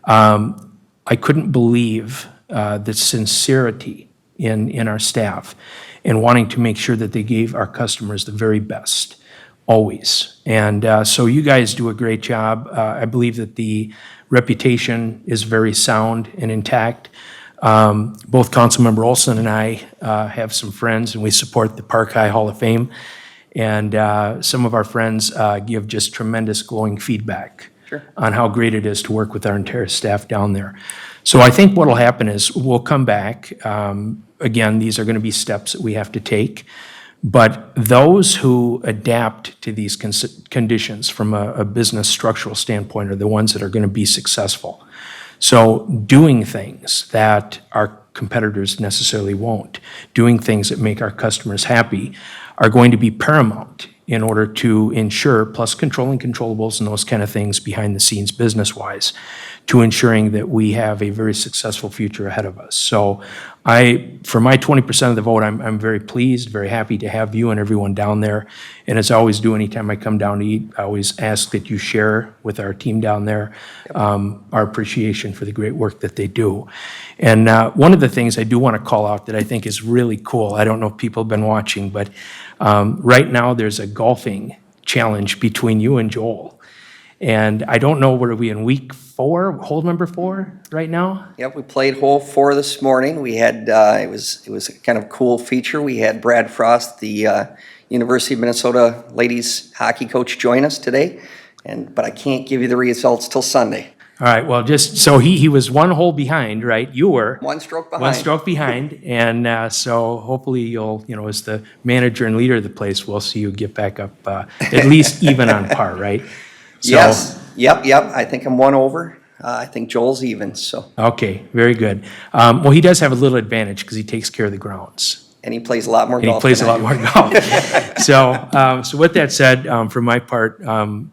I couldn't believe the sincerity in our staff and wanting to make sure that they gave our customers the very best, always. And so you guys do a great job. I believe that the reputation is very sound and intact. Both Councilmember Olson and I have some friends, and we support the Park High Hall of Fame. And some of our friends give just tremendous glowing feedback on how great it is to work with our entire staff down there. So I think what will happen is we'll come back. Again, these are going to be steps that we have to take. But those who adapt to these conditions from a business structural standpoint are the ones that are going to be successful. So doing things that our competitors necessarily won't, doing things that make our customers happy, are going to be paramount in order to ensure, plus controlling controllables and those kind of things behind the scenes business-wise, to ensuring that we have a very successful future ahead of us. So for my 20% of the vote, I'm very pleased, very happy to have you and everyone down there. And as I always do anytime I come down to eat, I always ask that you share with our team down there our appreciation for the great work that they do. And one of the things I do want to call out that I think is really cool, I don't know if people have been watching, but right now there's a golfing challenge between you and Joel. And I don't know, what are we in week 4, hole number 4 right now? Yep, we played hole 4 this morning. We had, it was a kind of cool feature. We had Brad Frost, the University of Minnesota ladies hockey coach, join us today. But I can't give you the results till Sunday. All right, well, just, so he was 1 hole behind, right? You were. 1 stroke behind. 1 stroke behind, and so hopefully you'll, as the manager and leader of the place, we'll see you get back up at least even on par, right? So, yes, yep. I think I'm 1 over. I think Joel's even, so. Okay, very good. Well, he does have a little advantage because he takes care of the grounds. And he plays a lot more And golf he plays a than I lot do. more golf. So with that said, for my part,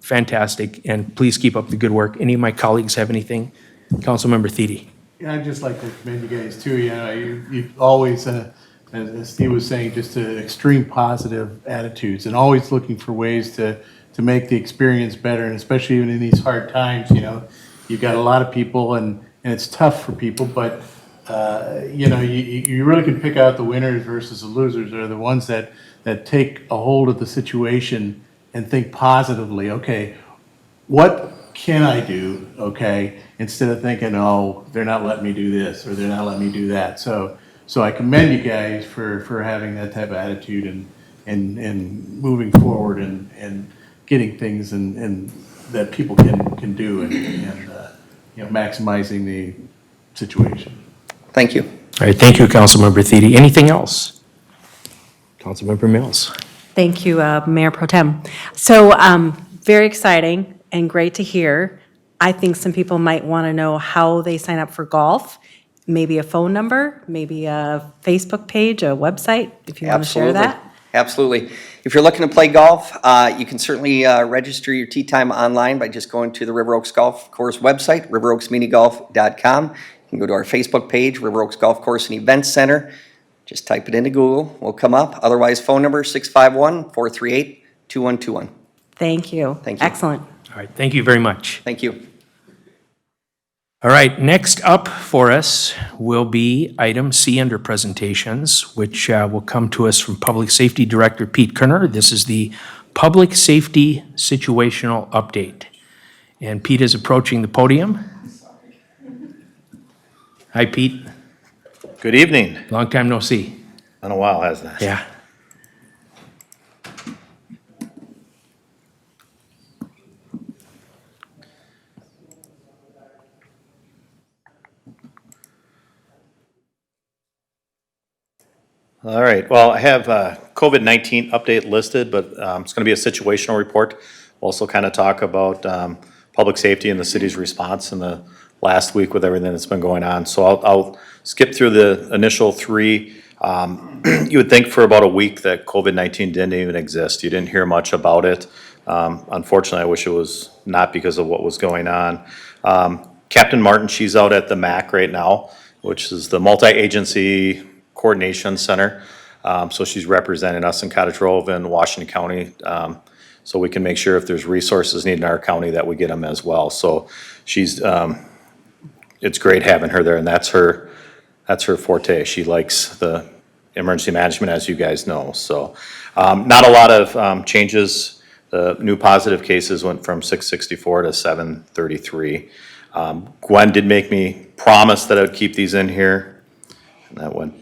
fantastic, and please keep up the good work. Any of my colleagues have anything? Councilmember Thiede. Yeah, I'd just like to commend you guys too. You always, as Steve was saying, just extreme positive attitudes and always looking for ways to make the experience better. And especially even in these hard times, you've got a lot of people and it's tough for people, but you really can pick out the winners versus the losers. They're the ones that take a hold of the situation and think positively. Okay, what can I do? Okay, instead of thinking, oh, they're not letting me do this or they're not letting me do that. So I commend you guys for having that type of attitude and moving forward and getting things and that people can do and you know, maximizing the situation. Thank you. All right, thank you, Councilmember Thiede. Anything else? Councilmember Mills. Thank you, Mayor Pro Tem. So, very exciting and great to hear. I think some people might want to know how they sign up for golf. Maybe a phone number, maybe a Facebook page, a website, if you want to share that. Absolutely. If you're looking to play golf, you can certainly register your tee time online by just going to the River Oaks Golf Course website, riveroaksminigolf.com. You can go to our Facebook page, River Oaks Golf Course and Events Center. Just type it into Google, we'll come up. Otherwise, phone number 651-438-2121. Thank you. Thank you. Excellent. All right, thank you very much. Thank you. All right, next up for us will be item C under presentations, which will come to us from Public Safety Director Pete Kerner. This is the Public Safety Situational Update. And Pete is approaching the podium. Hi, Pete. Good evening. Long time no see. Been a while, hasn't it? Yeah. All right, well, I have a COVID-19 update listed, but it's going to be a situational report. We'll also kind of talk about public safety and the city's response in the last week with everything that's been going on. So I'll skip through the initial three. You would think for about a week that COVID-19 didn't even exist. You didn't hear much about it. Unfortunately, I wish it was not because of what was going on. Captain Martin, she's out at the MAC right now, which is the Multi-Agency Coordination Center. So she's representing us in Cottage Grove and Washington County. So we can make sure if there's resources needed in our county that we get them as well. So she's, it's great having her there, and that's her forte. She likes the emergency management, as you guys know. So not a lot of changes. The new positive cases went from 664 to 733. Gwen did make me promise that I would keep these in here, and that went,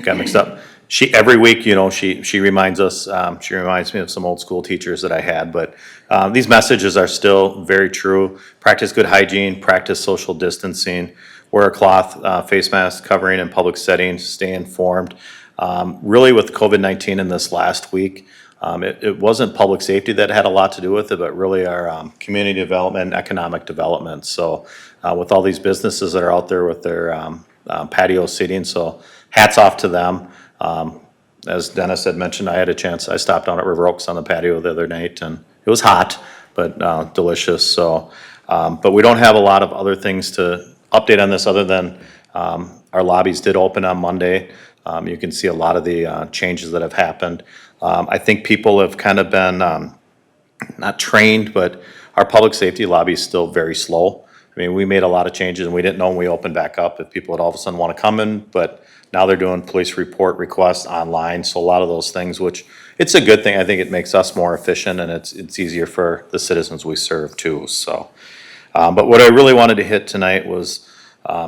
got mixed up. She, every week, you know, she reminds us, she reminds me of some old school teachers that I had, but these messages are still very true. Practice good hygiene, practice social distancing, wear a cloth face mask covering in public settings, stay informed. Really with COVID-19 in this last week, it wasn't public safety that had a lot to do with it, but really our community development, economic development. So with all these businesses that are out there with their patio seating, so hats off to them. As Dennis had mentioned, I had a chance, I stopped down at River Oaks on the patio the other night, and it was hot, but delicious. So, but we don't have a lot of other things to update on this other than our lobbies did open on Monday. You can see a lot of the changes that have happened. I think people have kind of been not trained, but our public safety lobby is still very slow. I mean, we made a lot of changes and we didn't know when we opened back up if people would all of a sudden want to come in, but now they're doing police report requests online. So a lot of those things, which it's a good thing. I think it makes us more efficient and it's easier for the citizens we serve too. So, but what I really wanted to hit tonight was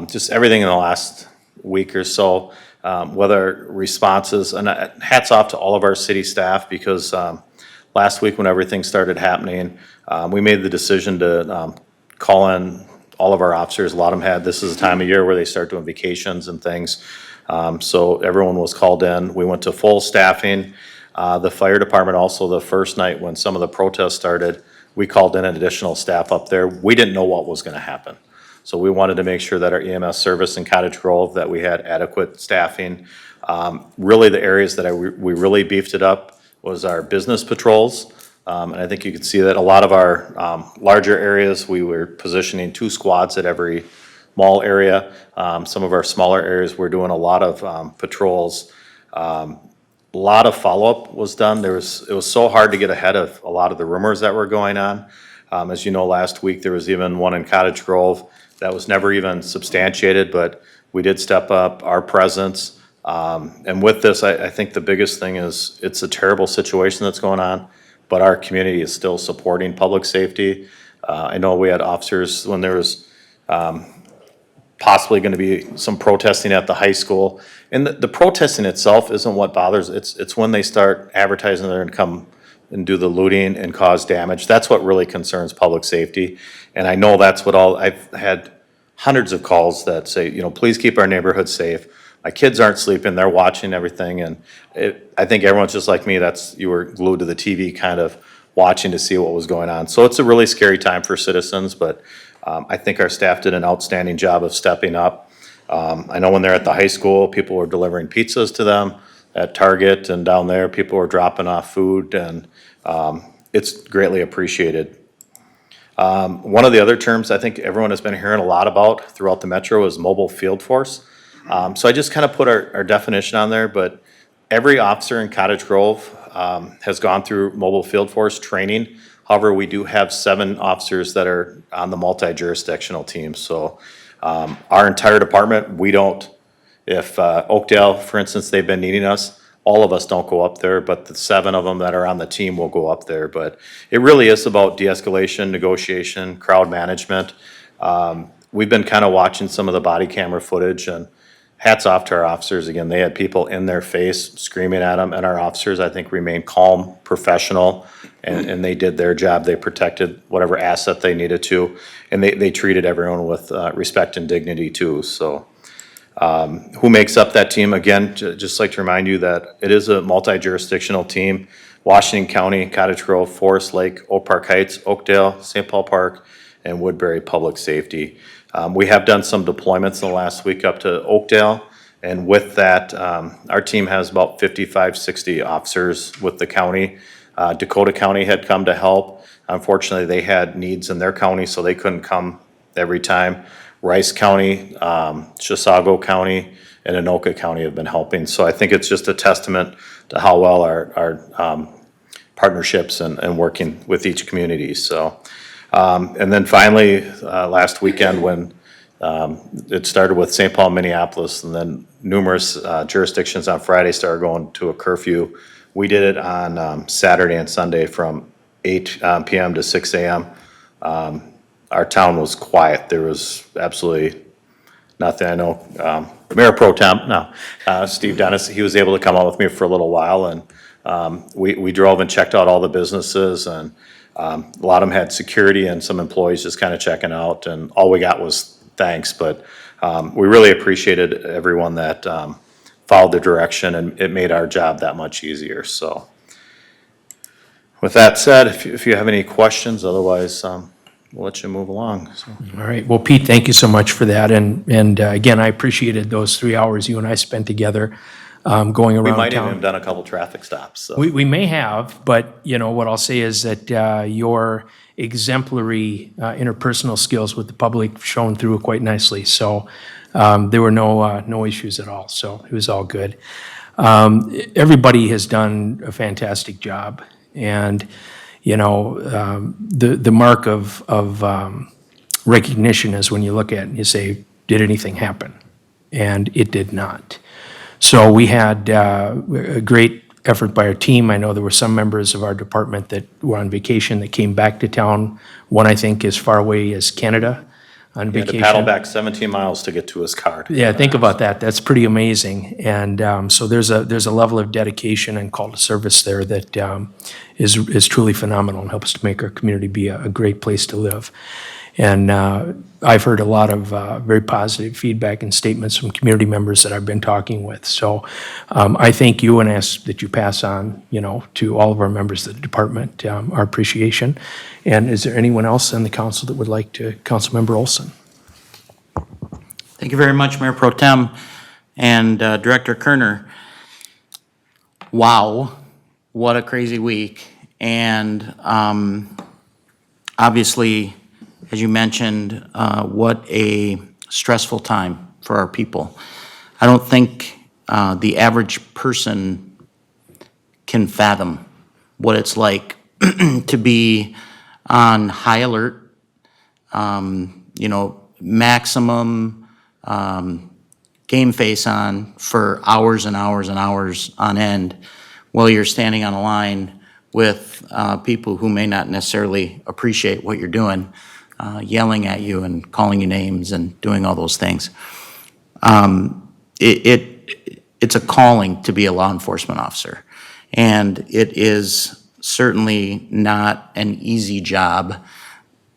just everything in the last week or so, whether responses, and hats off to all of our city staff because last week when everything started happening, we made the decision to call in all of our officers. A lot of them had, this is the time of year where they start doing vacations and things. So everyone was called in. We went to full staffing. The fire department also, the first night when some of the protests started, we called in an additional staff up there. We didn't know what was gonna happen. So we wanted to make sure that our EMS service in Cottage Grove, that we had adequate staffing. Really the areas that we really beefed it up was our business patrols. And I think you can see that a lot of our larger areas, we were positioning 2 squads at every mall area. Some of our smaller areas, we're doing a lot of patrols. A lot of follow-up was done. It was so hard to get ahead of a lot of the rumors that were going on. As you know, last week there was even one in Cottage Grove that was never even substantiated, but we did step up our presence. And with this, I think the biggest thing is it's a terrible situation that's going on, but our community is still supporting public safety. I know we had officers when there was possibly going to be some protesting at the high school. And the protesting itself isn't what bothers, it's when they start advertising they're going to come and do the looting and cause damage. That's what really concerns public safety. And I know that's what I've had hundreds of calls that say, please keep our neighborhood safe. My kids aren't sleeping, they're watching everything, and I think everyone's just like me, you were glued to the TV kind of watching to see what was going on. So it's a really scary time for citizens, but I think our staff did an outstanding job of stepping up. I know when they're at the high school, people were delivering pizzas to them. At Target and down there, people were dropping off food, and it's greatly appreciated. One of the other terms I think everyone has been hearing a lot about throughout the metro is mobile field force. So I just kind of put our definition on there, but every officer in Cottage Grove has gone through mobile field force training. However, we do have 7 officers that are on the multi-jurisdictional team. So our entire department, if Oakdale, for instance, they've been needing us, all of us don't go up there, but the 7 of them that are on the team will go up there. But it really is about de-escalation, negotiation, crowd management. We've been kind of watching some of the body camera footage, and hats off to our officers. Again, they had people in their face screaming at them, and our officers, I think, remained calm, professional, and they did their job. They protected whatever asset they needed to, and they treated everyone with respect and dignity too. So who makes up that team? Again, just like to remind you that it is a multi-jurisdictional team. Washington County, Cottage Grove, Forest Lake, Oak Park Heights, Oakdale, St. Paul Park, and Woodbury Public Safety. We have done some deployments in the last week up to Oakdale, and with that, our team has about 55, 60 officers with the county. Dakota County had come to help. Unfortunately, they had needs in their county, so they couldn't come every time. Rice County, Chisago County, and Anoka County have been helping. So I think it's just a testament to how well our partnerships and working with each community. So, and then finally, last weekend when it started with St. Paul, Minneapolis, and then numerous jurisdictions on Friday started going to a curfew. We did it on Saturday and Sunday from 8 p.m. to 6 a.m. Our town was quiet. There was absolutely nothing. I know Mayor Pro Tem, Steve Dennis, he was able to come out with me for a little while, and we drove and checked out all the businesses, and a lot of them had security and some employees just kind of checking out, and all we got was thanks. But we really appreciated everyone that followed the direction, and it made our job that much easier. So with that said, if you have any questions, otherwise we'll let you move along. So. All right. Well, Pete, thank you so much for that. And again, I appreciated those 3 hours you and I spent together going around We might town. even have done a couple traffic stops. So. We may have, but what I'll say is that your exemplary interpersonal skills with the public shone through quite nicely. So there were no issues at all. So it was all good. Everybody has done a fantastic job, and the mark of recognition is when you look at it and you say, did anything happen? And it did not. So we had a great effort by our team. I know there were some members of our department that were on vacation that came back to town. One, I think, as far away as Canada on He had vacation. to paddle back 17 miles to get to his car. Yeah, think about that. That's pretty amazing. And so there's a level of dedication and call to service there that is truly phenomenal and helps to make our community be a great place to live. And I've heard a lot of very positive feedback and statements from community members that I've been talking with. So I thank you and ask that you pass on, to all of our members of the department, our appreciation. And is there anyone else on the council that would like to? Councilmember Olson. Thank you very much, Mayor Pro Tem and Director Kerner. Wow, what a crazy week. And obviously, as you mentioned, what a stressful time for our people. I don't think the average person can fathom what it's like to be on high alert, maximum game face on for hours and hours and hours on end while you're standing on a line with people who may not necessarily appreciate what you're doing. Yelling at you and calling you names and doing all those things. It's a calling to be a law enforcement officer. And it is certainly not an easy job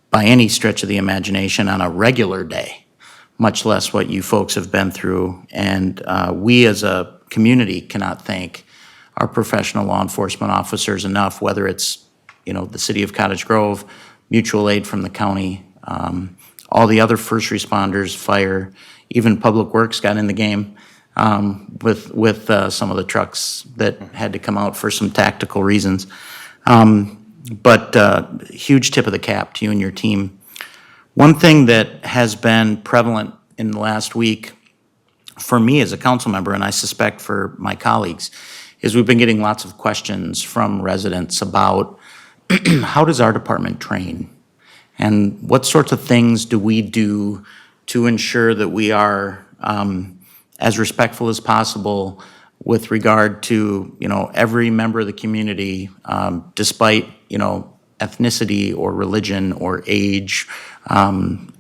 by any stretch of the imagination on a regular day, much less what you folks have been through. And we as a community cannot thank our professional law enforcement officers enough, whether it's, the city of Cottage Grove, mutual aid from the county, all the other first responders, fire, even Public Works got in the game with some of the trucks that had to come out for some tactical reasons. But huge tip of the cap to you and your team. One thing that has been prevalent in the last week for me as a council member, and I suspect for my colleagues, is we've been getting lots of questions from residents about how does our department train? And what sorts of things do we do to ensure that we are as respectful as possible with regard to, every member of the community, despite, ethnicity or religion or age,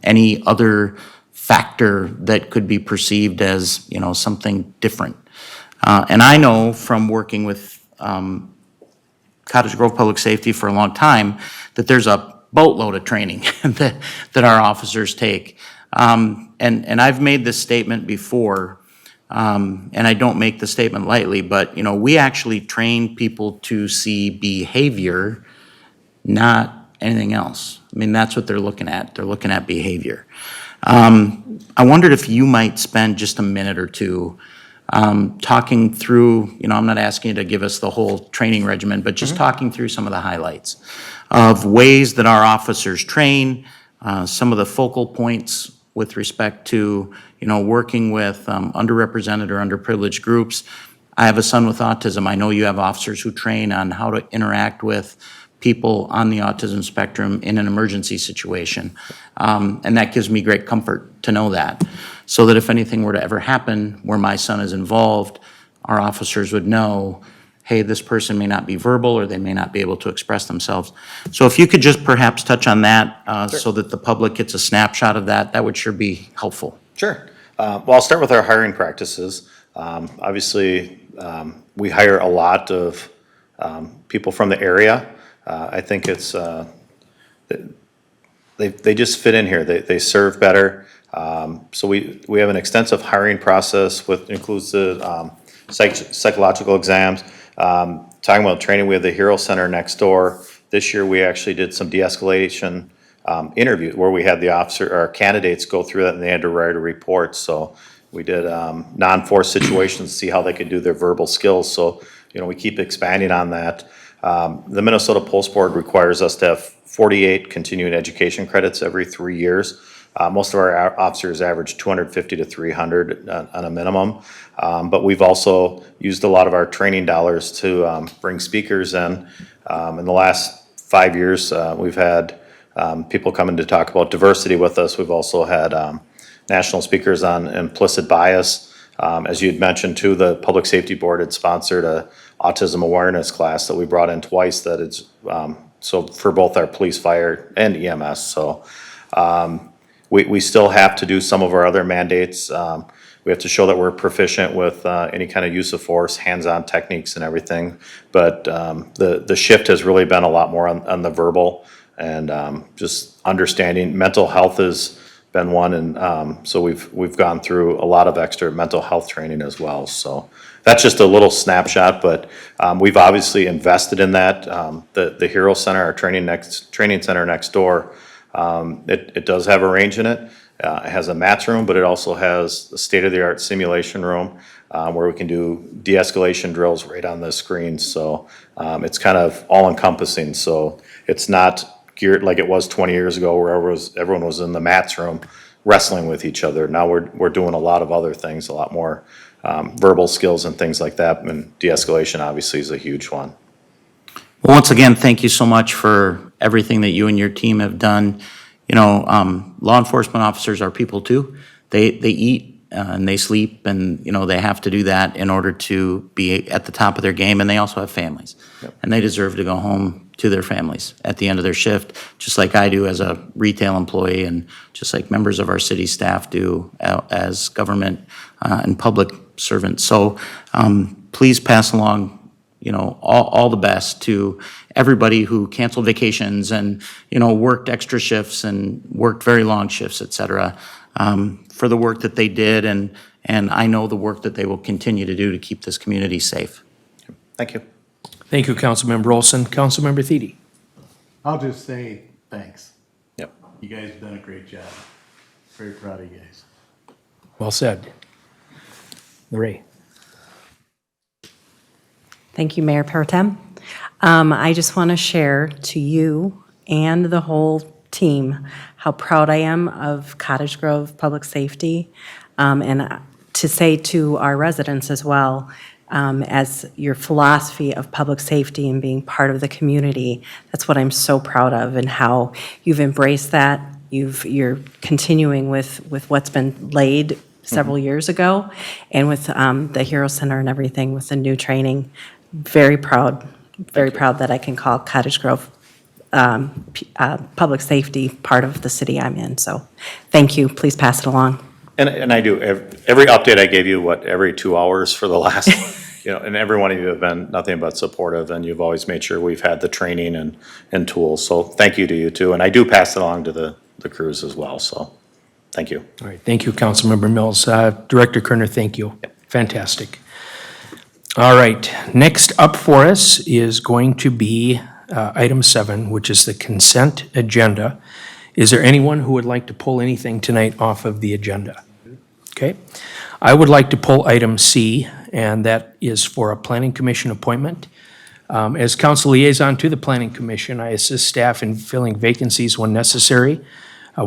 any other factor that could be perceived as, something different. And I know from working with Cottage Grove Public Safety for a long time that there's a boatload of training that our officers take. And I've made this statement before, and I don't make the statement lightly, but, we actually train people to see behavior, not anything else. I mean, that's what they're looking at. They're looking at behavior. I wondered if you might spend just a minute or two talking through, I'm not asking you to give us the whole training regimen, but just talking through some of the highlights of ways that our officers train, some of the focal points with respect to, working with underrepresented or underprivileged groups. I have a son with autism. I know you have officers who train on how to interact with people on the autism spectrum in an emergency situation. And that gives me great comfort to know that. So that if anything were to ever happen where my son is involved, our officers would know, hey, this person may not be verbal or they may not be able to express themselves. So if you could just perhaps touch on that so that the public gets a snapshot of that, that would sure be helpful. Sure. Well, I'll start with our hiring practices. Obviously, we hire a lot of people from the area. I think it's, they just fit in here. They serve better. So we have an extensive hiring process with includes the psychological exams. Talking about training, we have the Hero Center next door. This year, we actually did some de-escalation interview where we had the officer or candidates go through that and they had to write a report. So we did non-force situations to see how they could do their verbal skills. So we keep expanding on that. The Minnesota Post Board requires us to have 48 continuing education credits every 3 years. Most of our officers average 250 to 300 on a minimum. But we've also used a lot of our training dollars to bring speakers in. In the last 5 years, we've had people coming to talk about diversity with us. We've also had national speakers on implicit bias. As you had mentioned too, the Public Safety Board had sponsored a autism awareness class that we brought in twice that it's, so for both our police, fire, and EMS. So we still have to do some of our other mandates. We have to show that we're proficient with any kind of use of force, hands-on techniques and everything. But the shift has really been a lot more on the verbal and just understanding. Mental health has been one, and so we've gone through a lot of extra mental health training as well. So that's just a little snapshot, but we've obviously invested in that. The Hero Center, our training center next door, it does have a range in it. It has a mats room, but it also has a state-of-the-art simulation room where we can do de-escalation drills right on the screen. So it's kind of all-encompassing. So it's not geared like it was 20 years ago where everyone was in the mats room wrestling with each other. Now we're doing a lot of other things, a lot more verbal skills and things like that. And de-escalation obviously is a huge one. Well, once again, thank you so much for everything that you and your team have done. Law enforcement officers are people too. They eat and they sleep, and they have to do that in order to be at the top of their game. And they also have families, and they deserve to go home to their families at the end of their shift, just like I do as a retail employee, and just like members of our city staff do as government and public servants. So please pass along all the best to everybody who canceled vacations and, worked extra shifts and worked very long shifts, et cetera, for the work that they did. And I know the work that they will continue to do to keep this community safe. Thank you. Thank you, Councilmember Olson. Councilmember Thiede. I'll just say thanks. Yep. You guys have done a great job. Very proud of you guys. Well said. Lorraine. Thank you, Mayor Pro Tem. I just want to share to you and the whole team how proud I am of Cottage Grove Public Safety, and to say to our residents as well, as your philosophy of public safety and being part of the community, that's what I'm so proud of, and how you've embraced that. You're continuing with what's been laid several years ago, and with the Hero Center and everything, with the new training. Very proud that I can call Cottage Grove public safety part of the city I'm in. So thank you. Please pass it along. And I do, every update I gave you, every 2 hours for the last, and every one of you have been nothing but supportive, and you've always made sure we've had the training and tools. So thank you to you too. And I do pass it along to the crews as well, so thank you. All right, thank you, Councilmember Mills. Director Kerner, thank you. Fantastic. All right, next up for us is going to be item 7, which is the consent agenda. Is there anyone who would like to pull anything tonight off of the agenda? Okay. I would like to pull item C, and that is for a planning commission appointment. As council liaison to the planning commission, I assist staff in filling vacancies when necessary.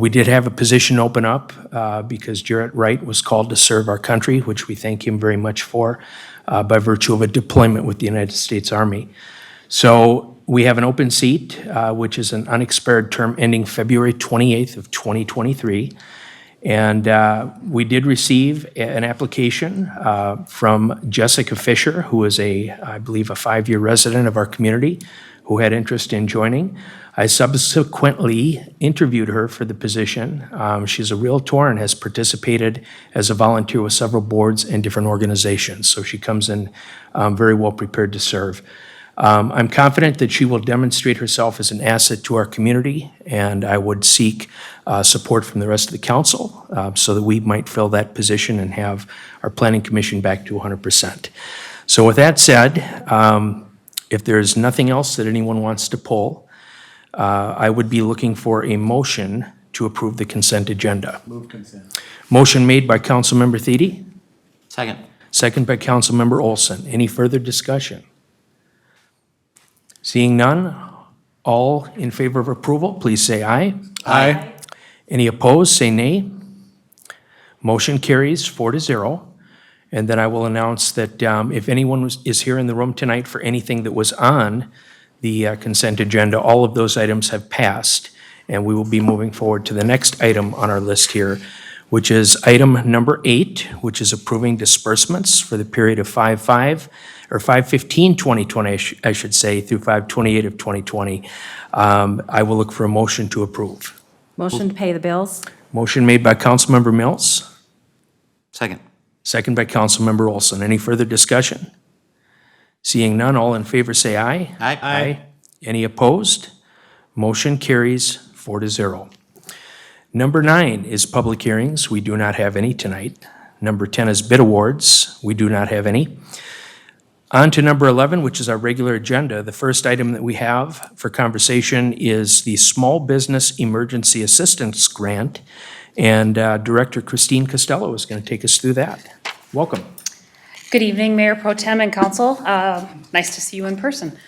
We did have a position open up because Jarrett Wright was called to serve our country, which we thank him very much for, by virtue of a deployment with the United States Army. So we have an open seat, which is an unexpired term ending February 28th of 2023. And we did receive an application from Jessica Fisher, who is I believe, a 5-year resident of our community who had interest in joining. I subsequently interviewed her for the position. She's a Realtor and has participated as a volunteer with several boards and different organizations. So she comes in very well prepared to serve. I'm confident that she will demonstrate herself as an asset to our community, and I would seek support from the rest of the council so that we might fill that position and have our planning commission back to 100%. So with that said, if there is nothing else that anyone wants to pull, I would be looking for a motion to approve the consent agenda. Move consent. Motion made by Councilmember Thiede, Second. second by Councilmember Olson. Any further discussion? Seeing none, all in favor of approval, please say aye. Aye. Any opposed, say nay. Motion carries 4-0. And then I will announce that if anyone is here in the room tonight for anything that was on the consent agenda, all of those items have passed, and we will be moving forward to the next item on our list here, which is item number 8, which is approving disbursements for the period of 5/15/2020, I should say, through 5/28 of 2020. I will look for a motion to approve. Motion to pay the bills? Motion made by Councilmember Mills, Second. second by Councilmember Olson. Any further discussion? Seeing none, all in favor say aye. Aye. Any opposed? Motion carries 4-0. Number 9 is public hearings. We do not have any tonight. Number 10 is bid awards. We do not have any. On to number 11, which is our regular agenda. The first item that we have for conversation is the Small Business Emergency Assistance Grant. And Director Christine Costello is going to take us through that. Welcome. Good evening, Mayor Pro Tem and Council. Nice to see you in person.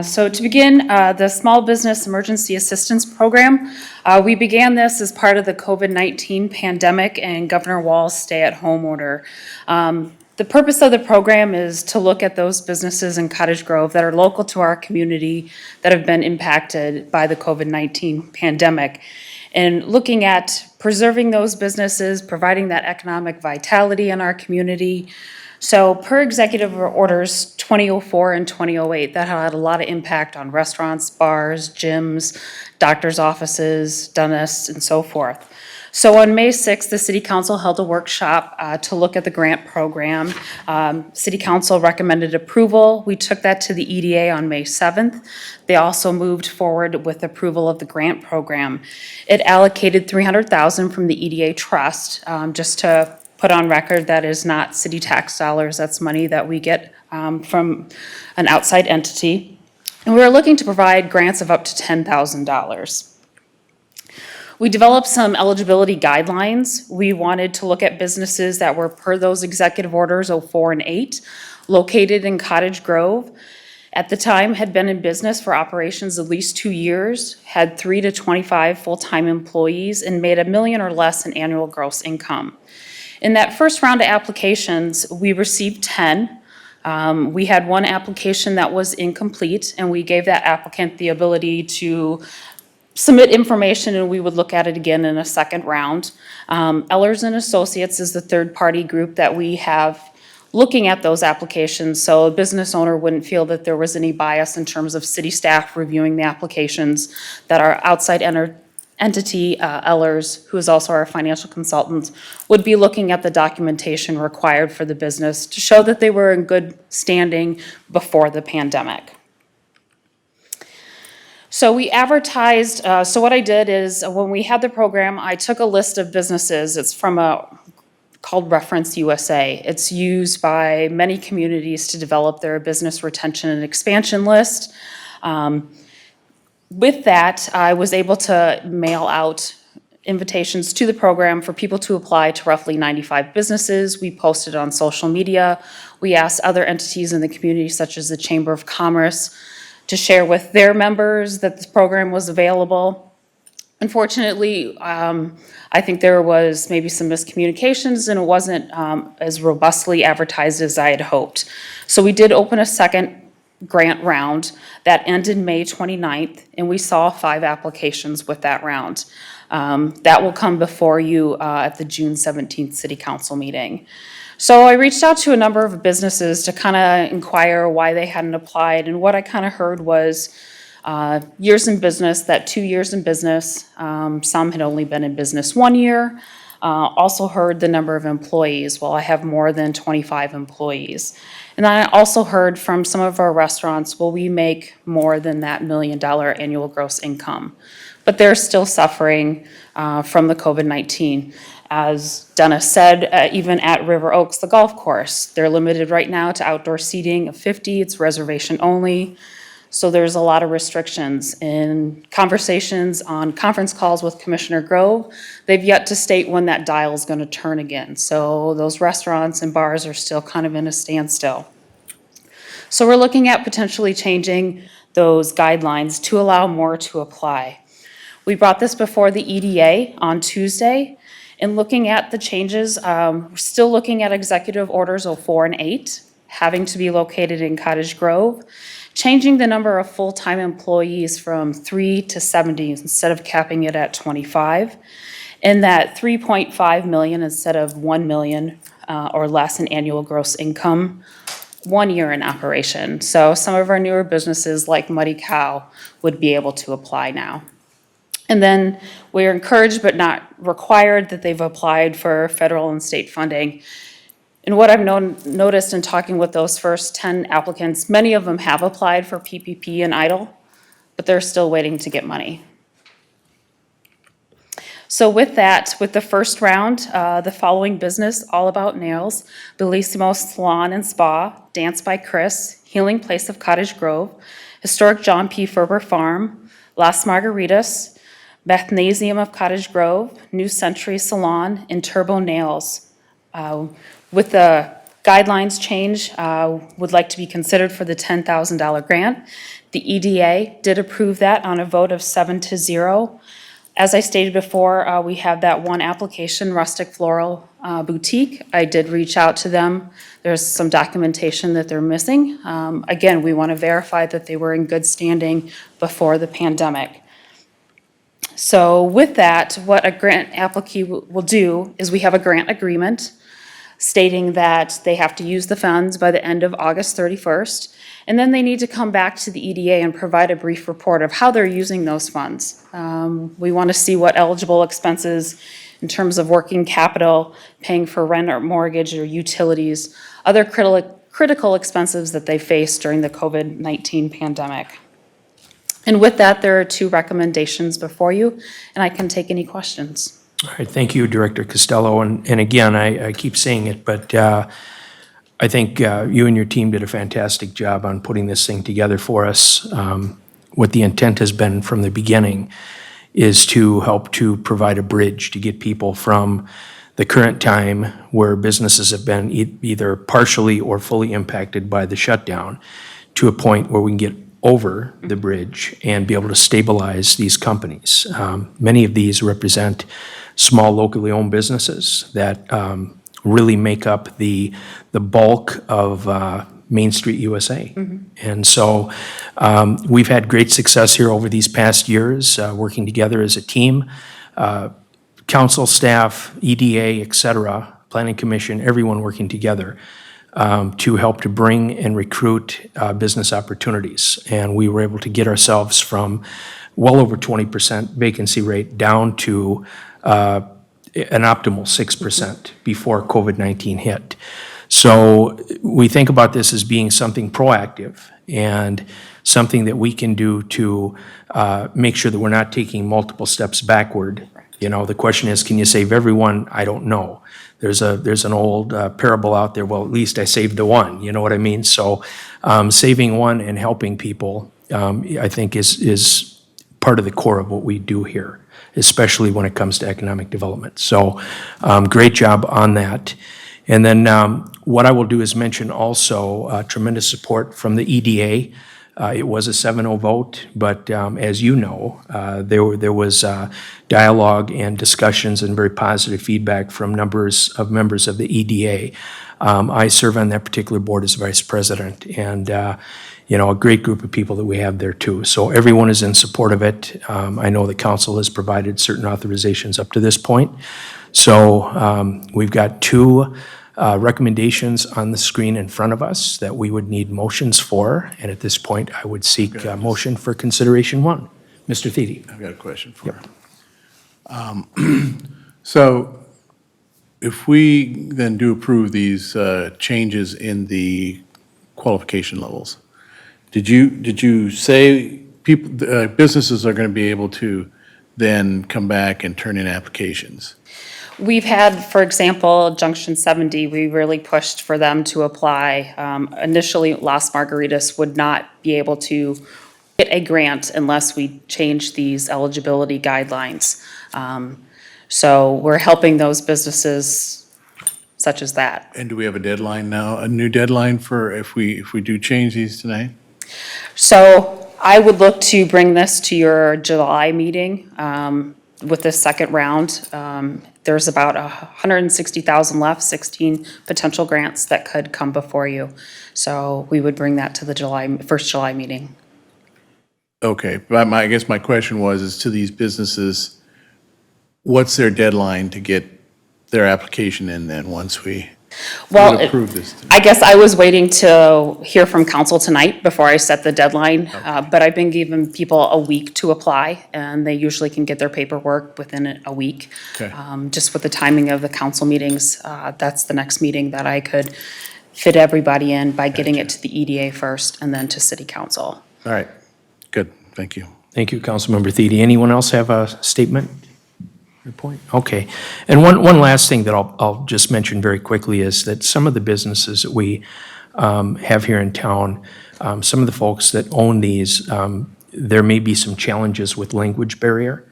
So to begin, the Small Business Emergency Assistance Program, we began this as part of the COVID-19 pandemic and Governor Walz's stay-at-home order. The purpose of the program is to look at those businesses in Cottage Grove that are local to our community that have been impacted by the COVID-19 pandemic, and looking at preserving those businesses, providing that economic vitality in our community. So per Executive Orders 2004 and 2008, that had a lot of impact on restaurants, bars, gyms, doctor's offices, dentists, and so forth. So on May 6th, the City Council held a workshop to look at the grant program. City Council recommended approval. We took that to the EDA on May 7th. They also moved forward with approval of the grant program. It allocated $300,000 from the EDA trust. Just to put on record, that is not city tax dollars. That's money that we get from an outside entity. And we were looking to provide grants of up to $10,000. We developed some eligibility guidelines. We wanted to look at businesses that were per those executive orders 04 and 8, located in Cottage Grove. At the time, had been in business for operations at least 2 years, had 3 to 25 full-time employees, and made $1 million or less in annual gross income. In that first round of applications, we received 10. We had one application that was incomplete, and we gave that applicant the ability to submit information, and we would look at it again in a second round. Ellers and Associates is the third-party group that we have looking at those applications, so a business owner wouldn't feel that there was any bias in terms of city staff reviewing the applications, that our outside entity, Ellers, who is also our financial consultant, would be looking at the documentation required for the business to show that they were in good standing before the pandemic. So we advertised, so what I did is when we had the program, I took a list of businesses. It's from called Reference USA. It's used by many communities to develop their business retention and expansion list. With that, I was able to mail out invitations to the program for people to apply to roughly 95 businesses. We posted on social media. We asked other entities in the community, such as the Chamber of Commerce, to share with their members that this program was available. Unfortunately, I think there was maybe some miscommunications, and it wasn't as robustly advertised as I had hoped. So we did open a second grant round that ended May 29th, and we saw 5 applications with that round. That will come before you at the June 17th City Council meeting. So I reached out to a number of businesses to kind of inquire why they hadn't applied, and what I kind of heard was years in business, that 2 years in business, some had only been in business 1 year. Also heard the number of employees. Well, I have more than 25 employees. And then I also heard from some of our restaurants, well, we make more than that $1 million annual gross income. But they're still suffering from the COVID-19. As Dennis said, even at River Oaks, the golf course, they're limited right now to outdoor seating of 50. It's reservation only. So there's a lot of restrictions. In conversations on conference calls with Commissioner Grove, they've yet to state when that dial is going to turn again. So those restaurants and bars are still kind of in a standstill. So we're looking at potentially changing those guidelines to allow more to apply. We brought this before the EDA on Tuesday. In looking at the changes, we're still looking at Executive Orders 04 and 8, having to be located in Cottage Grove, changing the number of full-time employees from 3 to 70 instead of capping it at 25, and that 3.5 million instead of 1 million or less in annual gross income, 1 year in operation. So some of our newer businesses like Muddy Cow would be able to apply now. And then we're encouraged but not required that they've applied for federal and state funding. And what I've noticed in talking with those first 10 applicants, many of them have applied for PPP and EIDL, but they're still waiting to get money. So with that, with the first round, the following business, All About Nails, Bellissimo Salon and Spa, Dance by Chris, Healing Place of Cottage Grove, Historic John P. Ferber Farm, Las Margaritas, Bethnasium of Cottage Grove, New Century Salon, and Turbo Nails. With the guidelines change, would like to be considered for the $10,000 grant. The EDA did approve that on a vote of 7-0. As I stated before, we have that one application, Rustic Floral Boutique. I did reach out to them. There's some documentation that they're missing. Again, we want to verify that they were in good standing before the pandemic. So with that, what a grant applicant will do is we have a grant agreement stating that they have to use the funds by the end of August 31st, and then they need to come back to the EDA and provide a brief report of how they're using those funds. We want to see what eligible expenses in terms of working capital, paying for rent or mortgage or utilities, other critical expenses that they faced during the COVID-19 pandemic. And with that, there are 2 recommendations before you, and I can take any questions. All right, thank you, Director Costello. And again, I keep saying it, but I think you and your team did a fantastic job on putting this thing together for us. What the intent has been from the beginning is to help to provide a bridge to get people from the current time where businesses have been either partially or fully impacted by the shutdown to a point where we can get over the bridge and be able to stabilize these companies. Many of these represent small locally owned businesses that really make up the bulk of Main Street USA. And so we've had great success here over these past years, working together as a team. Council staff, EDA, et cetera, Planning Commission, everyone working together to help to bring and recruit business opportunities. And we were able to get ourselves from well over 20% vacancy rate down to an optimal 6% before COVID-19 hit. So we think about this as being something proactive and something that we can do to make sure that we're not taking multiple steps backward. You know, the question is, can you save everyone? I don't know. There's an old parable out there, well, at least I saved the one, you know what I mean? So saving one and helping people, I think is part of the core of what we do here, especially when it comes to economic development. So great job on that. And then what I will do is mention also tremendous support from the EDA. It was a 7-0 vote, but as you know, there was dialogue and discussions and very positive feedback from members of the EDA. I serve on that particular board as vice president, and you know, a great group of people that we have there too. So everyone is in support of it. I know the council has provided certain authorizations up to this point. So we've got 2 recommendations on the screen in front of us that we would need motions for. And at this point, I would seek a motion for consideration 1. Mr. Thiede. I've got a question for you. So if we then do approve these changes in the qualification levels, did you say people, businesses are going to be able to then come back and turn in applications? We've had, for example, Junction 70, we really pushed for them to apply. Initially, Las Margaritas would not be able to get a grant unless we changed these eligibility guidelines. So we're helping those businesses such as that. And do we have a deadline now, a new deadline for if we do change these tonight? So I would look to bring this to your July meeting with this second round. There's about 160,000 left, 16 potential grants that could come before you. So we would bring that to the first July meeting. Okay, but I guess my question is to these businesses, what's their deadline to get their application in then once we approve this? I guess I was waiting to hear from council tonight before I set the deadline. But I've been giving people a week to apply, and they usually can get their paperwork within a week. Okay. Just with the timing of the council meetings, that's the next meeting that I could fit everybody in by getting it to the EDA first and then to city council. All right, good, thank you. Thank you, Councilmember Thiede. Anyone else have a statement? Your point? Okay. And one last thing that I'll just mention very quickly is that some of the businesses that we have here in town, some of the folks that own these, there may be some challenges with language barrier.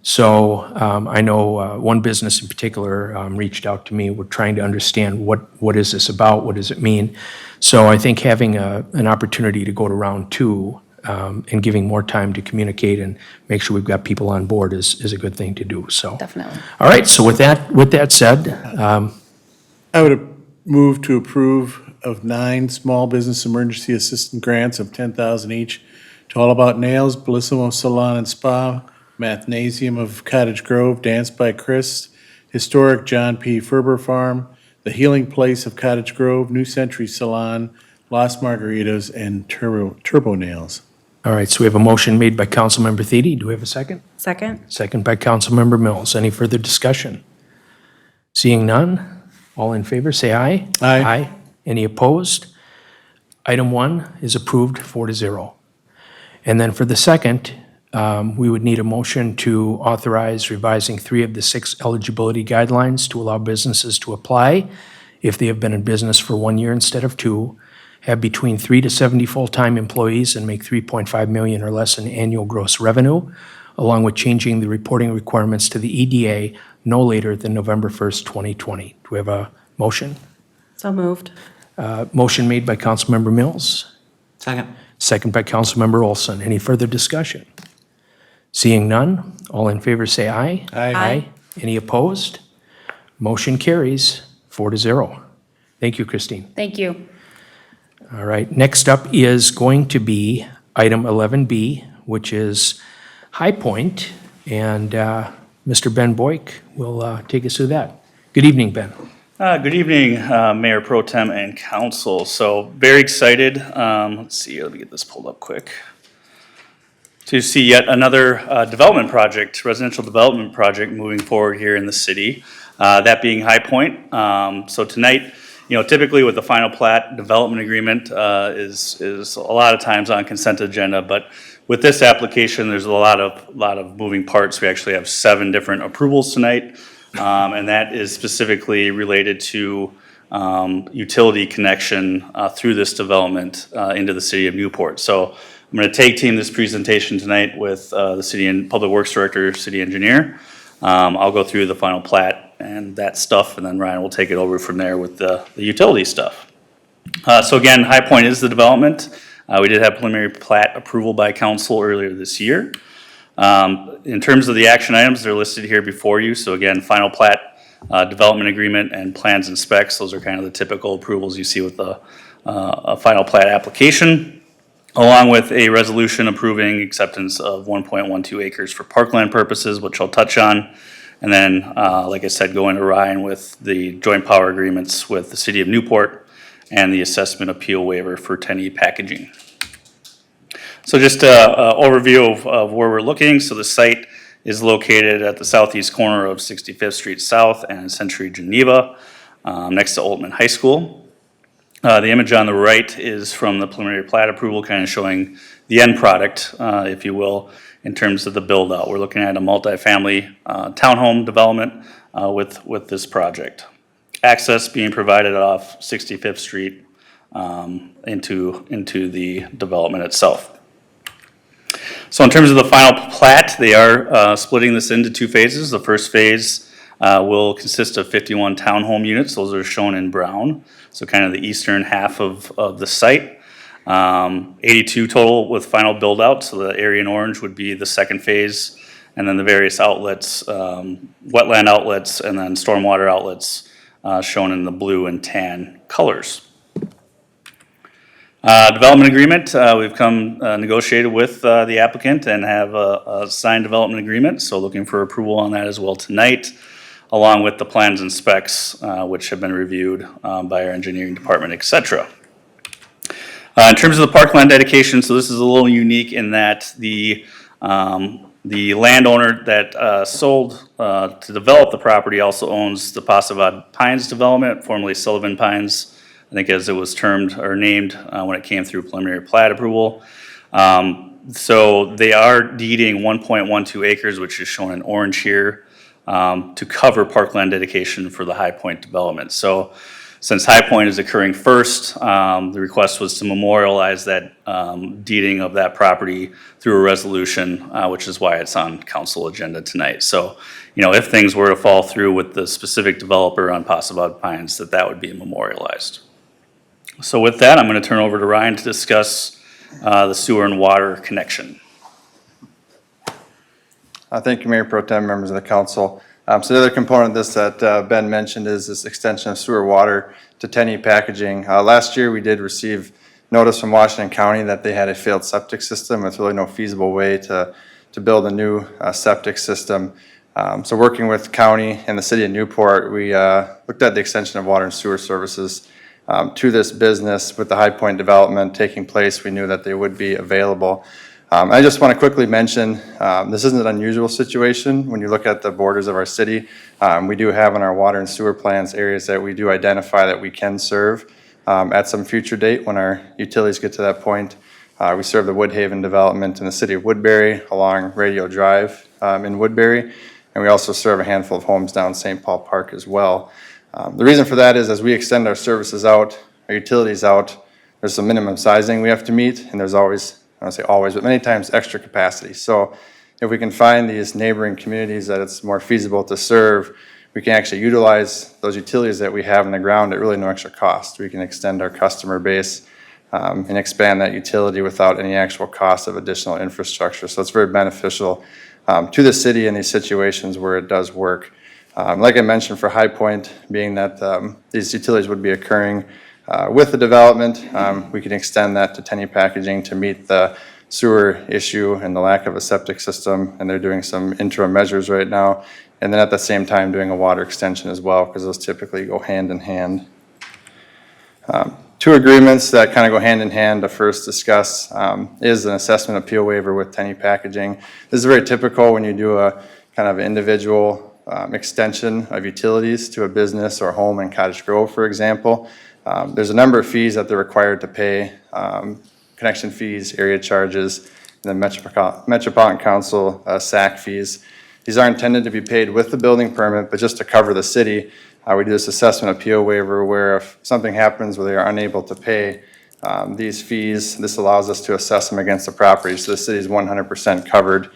So I know one business in particular reached out to me. We're trying to understand what is this about? What does it mean? So I think having an opportunity to go to round 2 and giving more time to communicate and make sure we've got people on board is a good thing to do, so. Definitely. All right, so with that said, I would move to approve of 9 small business emergency assistance grants of $10,000 each to All About Nails, Bellissimo Salon and Spa, Mathnasium of Cottage Grove, Dance by Chris, Historic John P. Ferber Farm, The Healing Place of Cottage Grove, New Century Salon, Las Margaritas, and Turbo Nails. all right, so we have a motion made by Councilmember Thiede. Do we have a second? Second? Second by Councilmember Mills. Any further discussion? Seeing none, all in favor, say aye. Aye. Any opposed? Item 1 is approved 4-0. And then for the second, we would need a motion to authorize revising 3 of the 6 eligibility guidelines to allow businesses to apply if they have been in business for 1 year instead of 2, have between 3 to 70 full-time employees, and make $3.5 million or less in annual gross revenue, along with changing the reporting requirements to the EDA no later than November 1st, 2020. Do we have a motion? So moved. Motion made by Councilmember Mills, Second. second by Councilmember Olson. Any further discussion? Seeing none, all in favor say aye. Aye. Any opposed? Motion carries 4-0. Thank you, Christine. Thank you. All right, next up is going to be item 11B, which is High Pointe, and Mr. Ben Boyk will take us through that. Good evening, Ben. Good evening, Mayor Pro Tem and Council. So very excited. Let's see, let me get this pulled up quick. To see yet another development project, residential development project moving forward here in the city, that being High Pointe. So tonight, typically with the final plat development agreement is a lot of times on consent agenda, but with this application, there's a lot of moving parts. We actually have 7 different approvals tonight, and that is specifically related to utility connection through this development into the city of Newport. So I'm going to tag team this presentation tonight with the City and Public Works Director, City Engineer. I'll go through the final plat and that stuff, and then Ryan will take it over from there with the utility stuff. So again, High Pointe is the development. We did have preliminary plat approval by council earlier this year. In terms of the action items, they're listed here before you. So again, final plat, development agreement, and plans and specs. Those are kind of the typical approvals you see with a final plat application, along with a resolution approving acceptance of 1.12 acres for parkland purposes, which I'll touch on. And then, like I said, going to Ryan with the joint power agreements with the City of Newport and the assessment appeal waiver for 10E packaging. So just an overview of where we're looking. So the site is located at the southeast corner of 65th Street South and Century Geneva, next to Oltman High School. The image on the right is from the preliminary plat approval, kind of showing the end product, if you will, in terms of the build out. We're looking at a multifamily townhome development with this project. Access being provided off 65th Street into the development itself. So in terms of the final plat, they are splitting this into 2 phases. The first phase will consist of 51 townhome units. Those are shown in brown. So kind of the eastern half of the site. 82 total with final build out. So the area in orange would be the second phase. And then the various outlets, wetland outlets, and then stormwater outlets shown in the blue and tan colors. Development agreement, we've come negotiated with the applicant and have a signed development agreement. So looking for approval on that as well tonight, along with the plans and specs, which have been reviewed by our engineering department, et cetera. In terms of the parkland dedication, so this is a little unique in that the landowner that sold to develop the property also owns the Passavad Pines development, formerly Sullivan Pines, I think as it was termed or named when it came through preliminary plat approval. So they are deeding 1.12 acres, which is shown in orange here, to cover parkland dedication for the High Pointe development. So since High Pointe is occurring first, the request was to memorialize that deeding of that property through a resolution, which is why it's on council agenda tonight. So, if things were to fall through with the specific developer on Passavad Pines, that would be memorialized. So with that, I'm going to turn over to Ryan to discuss the sewer and water connection. Thank you, Mayor Pro Tem, members of the council. So the other component of this that Ben mentioned is this extension of sewer water to 10E packaging. Last year, we did receive notice from Washington County that they had a failed septic system. It's really no feasible way to build a new septic system. So working with county and the city of Newport, we looked at the extension of water and sewer services to this business. With the High Pointe development taking place, we knew that they would be available. I just want to quickly mention, this isn't an unusual situation. When you look at the borders of our city, we do have in our water and sewer plans areas that we do identify that we can serve at some future date when our utilities get to that point. We serve the Woodhaven development in the city of Woodbury along Radio Drive in Woodbury, and we also serve a handful of homes down St. Paul Park as well. The reason for that is as we extend our services out, our utilities out, there's some minimum sizing we have to meet, and there's always, I don't say always, but many times extra capacity. So if we can find these neighboring communities that it's more feasible to serve, we can actually utilize those utilities that we have in the ground at really no extra cost. We can extend our customer base and expand that utility without any actual cost of additional infrastructure. So it's very beneficial to the city in these situations where it does work. Like I mentioned for High Pointe, being that these utilities would be occurring with the development, we can extend that to Tenny Packaging to meet the sewer issue and the lack of a septic system, and they're doing some interim measures right now. And then at the same time doing a water extension as well, because those typically go hand in hand. Two agreements that kind of go hand in hand to first discuss is an assessment appeal waiver with Tenny Packaging. This is very typical when you do a kind of individual extension of utilities to a business or home in Cottage Grove, for example. There's a number of fees that they're required to pay, connection fees, area charges, and then Metropolitan Council SAC fees. These are intended to be paid with the building permit, but just to cover the city, we do this assessment appeal waiver where if something happens where they are unable to pay these fees, this allows us to assess them against the property. So the city is 100% covered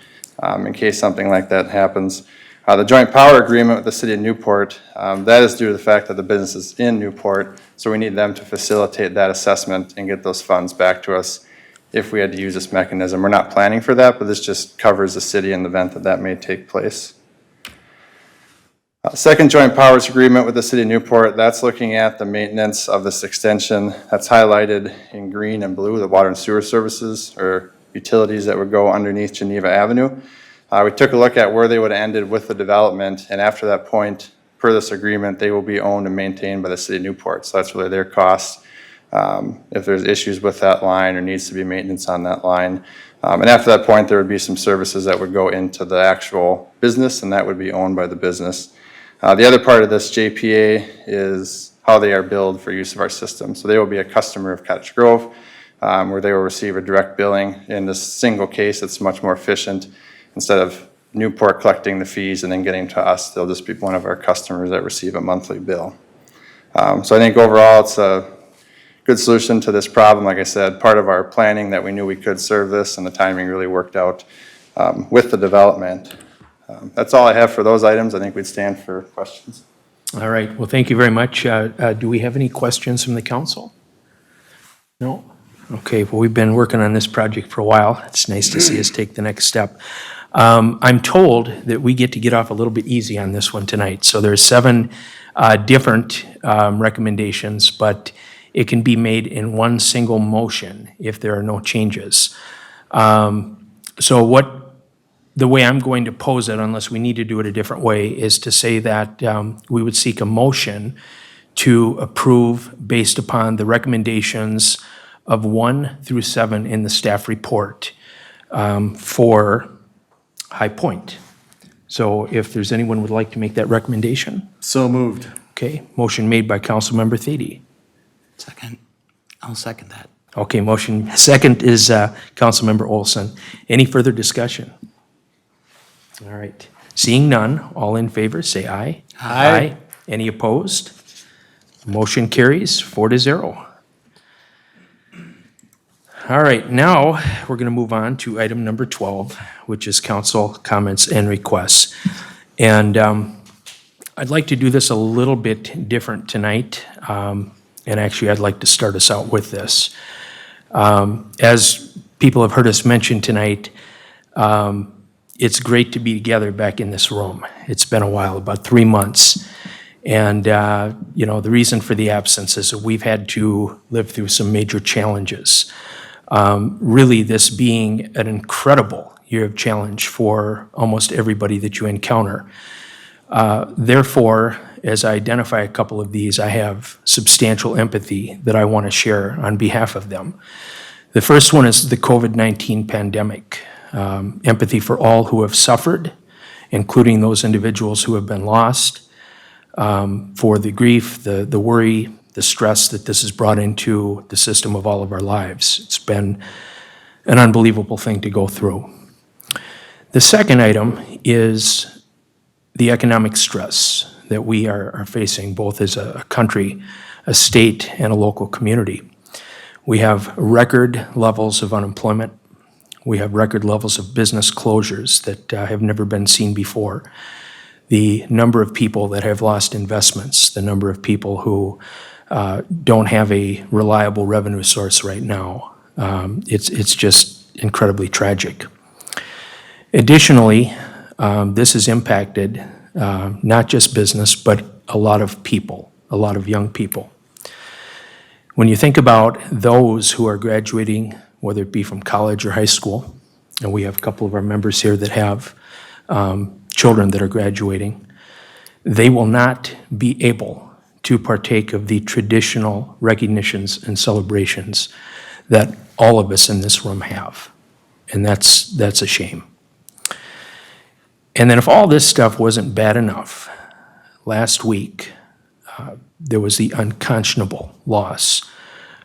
in case something like that happens. The joint power agreement with the city of Newport, that is due to the fact that the business is in Newport, so we need them to facilitate that assessment and get those funds back to us if we had to use this mechanism. We're not planning for that, but this just covers the city in the event that that may take place. Second joint powers agreement with the city of Newport, that's looking at the maintenance of this extension. That's highlighted in green and blue, the water and sewer services or utilities that would go underneath Geneva Avenue. We took a look at where they would have ended with the development, and after that point, per this agreement, they will be owned and maintained by the city of Newport. So that's really their cost. If there's issues with that line or needs to be maintenance on that line. And after that point, there would be some services that would go into the actual business, and that would be owned by the business. The other part of this JPA is how they are billed for use of our system. So they will be a customer of Cottage Grove, where they will receive a direct billing. In this single case, it's much more efficient. Instead of Newport collecting the fees and then getting to us, they'll just be one of our customers that receive a monthly bill. So I think overall, it's a good solution to this problem. Like I said, part of our planning that we knew we could serve this, and the timing really worked out with the development. That's all I have for those items. I think we'd stand for questions. All right, well, thank you very much. Do we have any questions from the council? No? Okay, well, we've been working on this project for a while. It's nice to see us take the next step. I'm told that we get off a little bit easy on this one tonight. So there's 7 different recommendations, but it can be made in one single motion if there are no changes. So the way I'm going to pose it, unless we need to do it a different way, is to say that we would seek a motion to approve based upon the recommendations of 1 through 7 in the staff report for High Pointe. So if there's anyone who would like to make that recommendation? So moved. Okay, motion made by Councilmember Thady. Second. I'll second that. Okay, motion second is Councilmember Olson. Any further discussion? All right, seeing none, all in favor, say aye. Aye. Any opposed? Motion carries 4-0. All right, now we're going to move on to item number 12, which is council comments and requests. And I'd like to do this a little bit different tonight. And actually, I'd like to start us out with this. As people have heard us mention tonight, it's great to be together back in this room. It's been a while, about 3 months. And, the reason for the absence is that we've had to live through some major challenges. Really, this being an incredible year of challenge for almost everybody that you encounter. Therefore, as I identify a couple of these, I have substantial empathy that I want to share on behalf of them. The first one is the COVID-19 pandemic. Empathy for all who have suffered, including those individuals who have been lost, for the grief, the worry, the stress that this has brought into the system of all of our lives. It's been an unbelievable thing to go through. The second item is the economic stress that we are facing, both as a country, a state, and a local community. We have record levels of unemployment. We have record levels of business closures that have never been seen before. The number of people that have lost investments, the number of people who don't have a reliable revenue source right now, it's just incredibly tragic. Additionally, this has impacted not just business, but a lot of people, a lot of young people. When you think about those who are graduating, whether it be from college or high school, and we have a couple of our members here that have children that are graduating, they will not be able to partake of the traditional recognitions and celebrations that all of us in this room have. And that's a shame. And then if all this stuff wasn't bad enough, last week, there was the unconscionable loss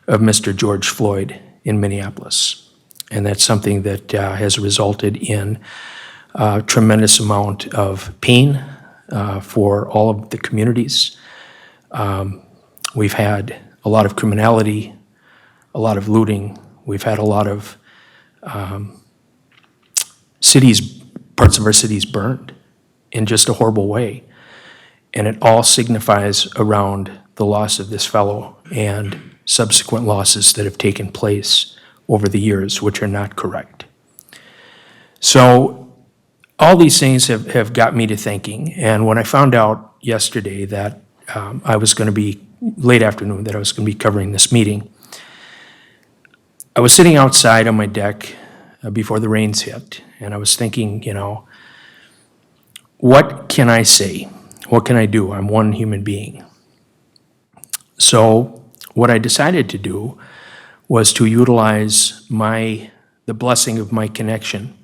of Mr. George Floyd in Minneapolis. And that's something that has resulted in a tremendous amount of pain for all of the communities. We've had a lot of criminality, a lot of looting. We've had a lot of parts of our cities burned in just a horrible way. And it all signifies around the loss of this fellow and subsequent losses that have taken place over the years, which are not correct. So all these things have got me to thinking. And when I found out yesterday that I was going to be, late afternoon, that I was going to be covering this meeting, I was sitting outside on my deck before the rains hit, and I was thinking, what can I say? What can I do? I'm one human being. So what I decided to do was to utilize the blessing of my connection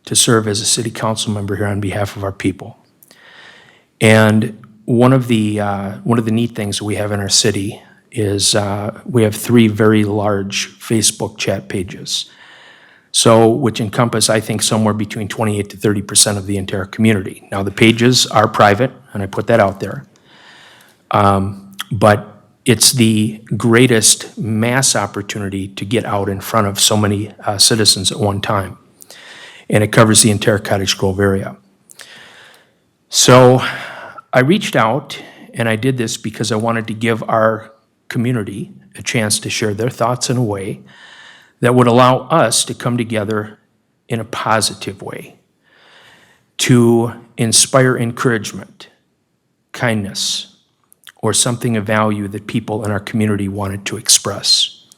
to serve as a city council member here on behalf of our people. And one of the neat things we have in our city is we have 3 very large Facebook chat pages. So, which encompass, I think, somewhere between 28 to 30% of the entire community. Now, the pages are private, and I put that out there. But it's the greatest mass opportunity to get out in front of so many citizens at one time. And it covers the entire Cottage Grove area. So I reached out, and I did this because I wanted to give our community a chance to share their thoughts in a way that would allow us to come together in a positive way, to inspire encouragement, kindness, or something of value that people in our community wanted to express.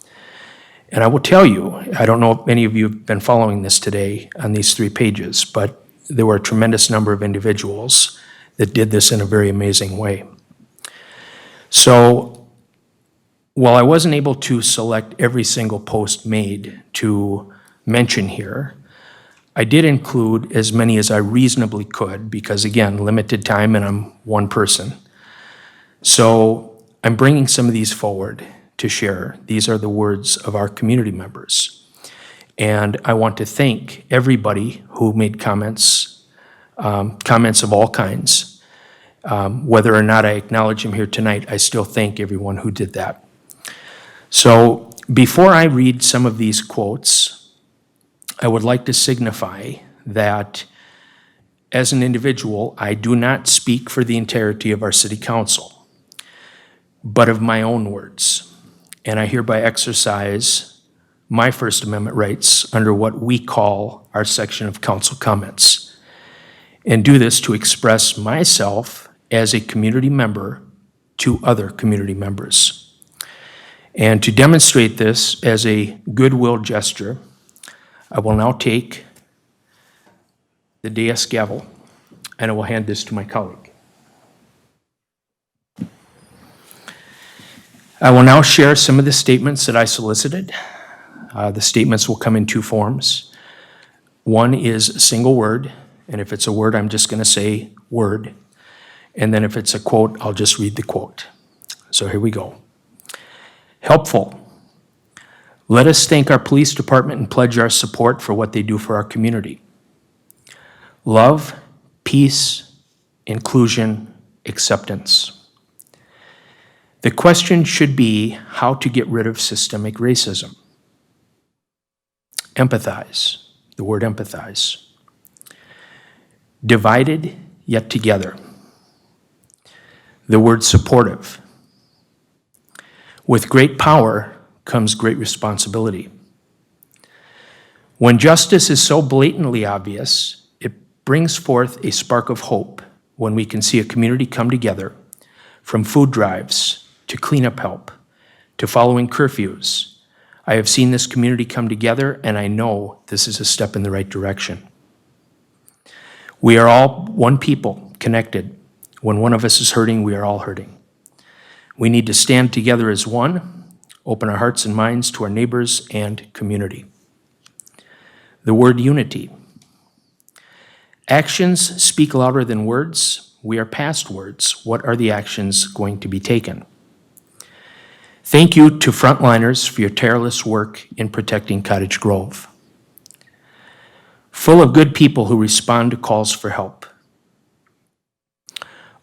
And I will tell you, I don't know if any of you have been following this today on these 3 pages, but there were a tremendous number of individuals that did this in a very amazing way. So while I wasn't able to select every single post made to mention here, I did include as many as I reasonably could because, again, limited time and I'm one person. So I'm bringing some of these forward to share. These are the words of our community members. And I want to thank everybody who made comments of all kinds. Whether or not I acknowledge them here tonight, I still thank everyone who did that. So before I read some of these quotes, I would like to signify that as an individual, I do not speak for the entirety of our city council, but of my own words. And I hereby exercise my First Amendment rights under what we call our section of council comments, and do this to express myself as a community member to other community members. And to demonstrate this as a goodwill gesture, I will now take the dais gavel and I will hand this to my colleague. I will now share some of the statements that I solicited The statements will come in two forms. One is a single word, and if it's a word, I'm just going to say word. And then if it's a quote, I'll just read the quote. So here we go. Helpful. Let us thank our police department and pledge our support for what they do for our community. Love, peace, inclusion, acceptance. The question should be how to get rid of systemic racism. Empathize, the word empathize. Divided yet together. The word supportive. With great power comes great responsibility. When justice is so blatantly obvious, it brings forth a spark of hope when we can see a community come together, from food drives to cleanup help to following curfews. I have seen this community come together, and I know this is a step in the right direction. We are all one people, connected. When one of us is hurting, we are all hurting. We need to stand together as one, open our hearts and minds to our neighbors and community. The word unity. Actions speak louder than words. We are past words. What are the actions going to be taken? Thank you to frontliners for your tireless work in protecting Cottage Grove. Full of good people who respond to calls for help.